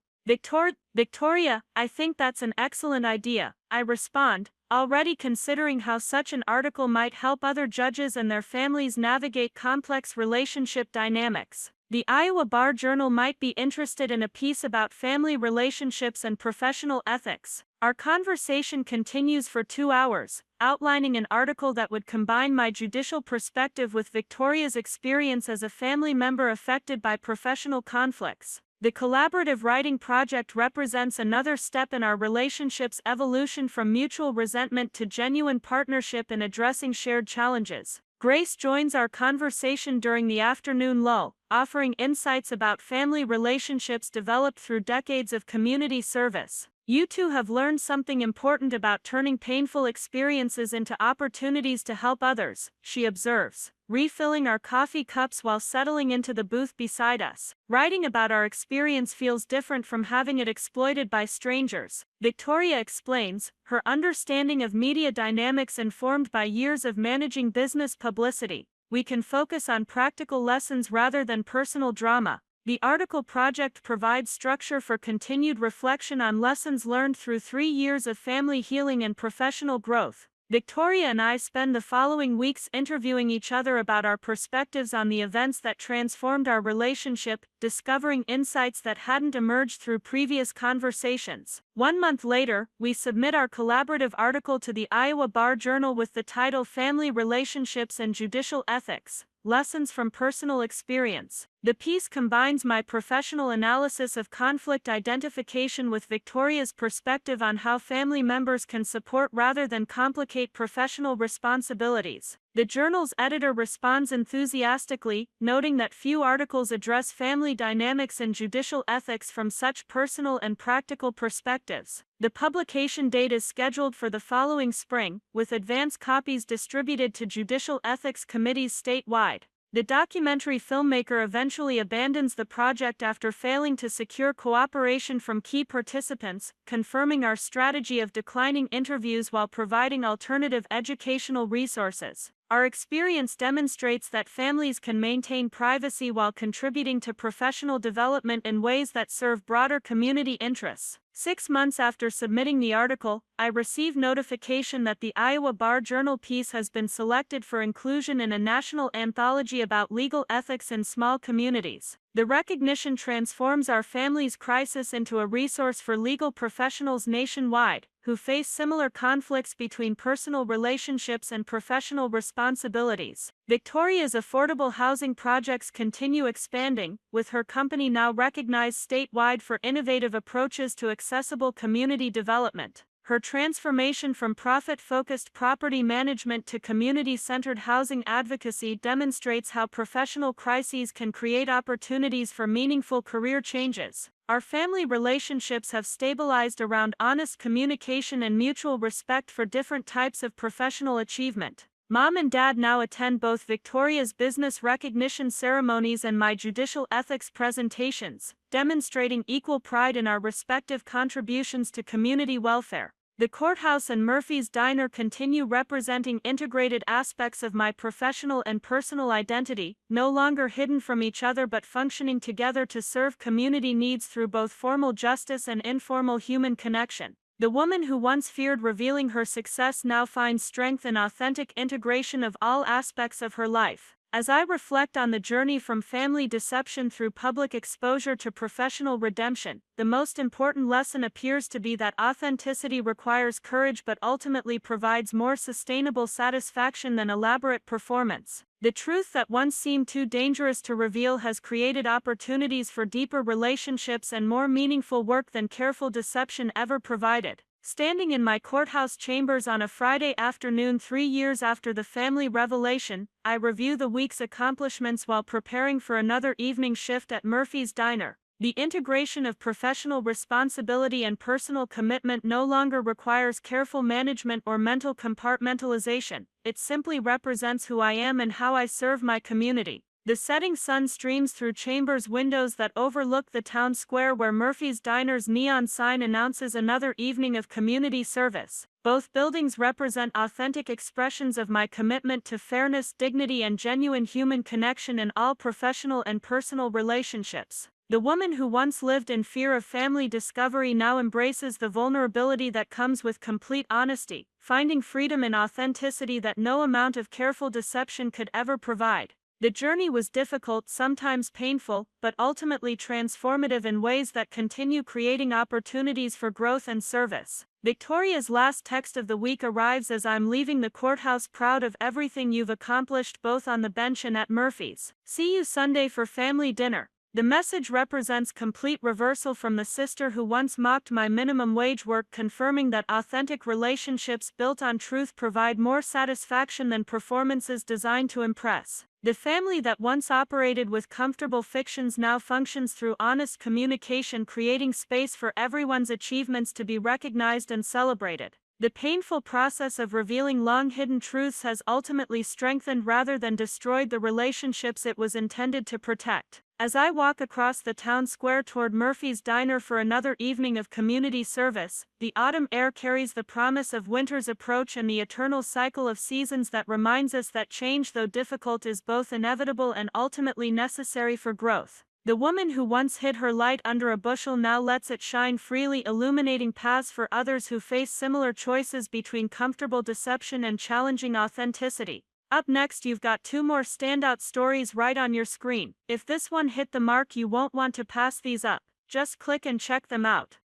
Victoria, I think that's an excellent idea, I respond, already considering how such an article might help other judges and their families navigate complex relationship dynamics. The Iowa Bar Journal might be interested in a piece about family relationships and professional ethics. Our conversation continues for 2 hours, outlining an article that would combine my judicial perspective with Victoria's experience as a family member affected by professional conflicts. The collaborative writing project represents another step in our relationship's evolution from mutual resentment to genuine partnership in addressing shared challenges. Grace joins our conversation during the afternoon lull, offering insights about family relationships developed through decades of community service. You two have learned something important about turning painful experiences into opportunities to help others, she observes, refilling our coffee cups while settling into the booth beside us. Writing about our experience feels different from having it exploited by strangers. Victoria explains, her understanding of media dynamics informed by years of managing business publicity. We can focus on practical lessons rather than personal drama. The article project provides structure for continued reflection on lessons learned through 3 years of family healing and professional growth. Victoria and I spend the following weeks interviewing each other about our perspectives on the events that transformed our relationship, discovering insights that hadn't emerged through previous conversations. 1 month later, we submit our collaborative article to the Iowa Bar Journal with the title Family Relationships and Judicial Ethics: Lessons from Personal Experience. The piece combines my professional analysis of conflict identification with Victoria's perspective on how family members can support rather than complicate professional responsibilities. The journal's editor responds enthusiastically, noting that few articles address family dynamics and judicial ethics from such personal and practical perspectives. The publication date is scheduled for the following spring, with advance copies distributed to judicial ethics committees statewide. The documentary filmmaker eventually abandons the project after failing to secure cooperation from key participants, confirming our strategy of declining interviews while providing alternative educational resources. Our experience demonstrates that families can maintain privacy while contributing to professional development in ways that serve broader community interests. 6 months after submitting the article, I received notification that the Iowa Bar Journal piece has been selected for inclusion in a national anthology about legal ethics in small communities. The recognition transforms our family's crisis into a resource for legal professionals nationwide, who face similar conflicts between personal relationships and professional responsibilities. Victoria's affordable housing projects continue expanding, with her company now recognized statewide for innovative approaches to accessible community development. Her transformation from profit-focused property management to community-centered housing advocacy demonstrates how professional crises can create opportunities for meaningful career changes. Our family relationships have stabilized around honest communication and mutual respect for different types of professional achievement. Mom and Dad now attend both Victoria's business recognition ceremonies and my judicial ethics presentations, demonstrating equal pride in our respective contributions to community welfare. The courthouse and Murphy's Diner continue representing integrated aspects of my professional and personal identity, no longer hidden from each other but functioning together to serve community needs through both formal justice and informal human connection. The woman who once feared revealing her success now finds strength in authentic integration of all aspects of her life. As I reflect on the journey from family deception through public exposure to professional redemption, the most important lesson appears to be that authenticity requires courage but ultimately provides more sustainable satisfaction than elaborate performance. The truth that once seemed too dangerous to reveal has created opportunities for deeper relationships and more meaningful work than careful deception ever provided. Standing in my courthouse chambers on a Friday afternoon 3 years after the family revelation, I review the week's accomplishments while preparing for another evening shift at Murphy's Diner. The integration of professional responsibility and personal commitment no longer requires careful management or mental compartmentalization. It simply represents who I am and how I serve my community. The setting sun streams through chambers' windows that overlook the town square where Murphy's Diner's neon sign announces another evening of community service. Both buildings represent authentic expressions of my commitment to fairness, dignity, and genuine human connection in all professional and personal relationships. The woman who once lived in fear of family discovery now embraces the vulnerability that comes with complete honesty, finding freedom in authenticity that no amount of careful deception could ever provide. The journey was difficult, sometimes painful, but ultimately transformative in ways that continue creating opportunities for growth and service. Victoria's last text of the week arrives as I'm leaving the courthouse, proud of everything you've accomplished both on the bench and at Murphy's. See you Sunday for family dinner. The message represents complete reversal from the sister who once mocked my minimum wage work, confirming that authentic relationships built on truth provide more satisfaction than performances designed to impress. The family that once operated with comfortable fictions now functions through honest communication, creating space for everyone's achievements to be recognized and celebrated. The painful process of revealing long-hidden truths has ultimately strengthened rather than destroyed the relationships it was intended to protect. As I walk across the town square toward Murphy's Diner for another evening of community service, the autumn air carries the promise of winter's approach and the eternal cycle of seasons that reminds us that change, though difficult, is both inevitable and ultimately necessary for growth. The woman who once hid her light under a bushel now lets it shine freely, illuminating paths for others who face similar choices between comfortable deception and challenging authenticity. Up next, you've got 2 more standout stories right on your screen. If this one hit the mark, you won't want to pass these up. Just click and check them out.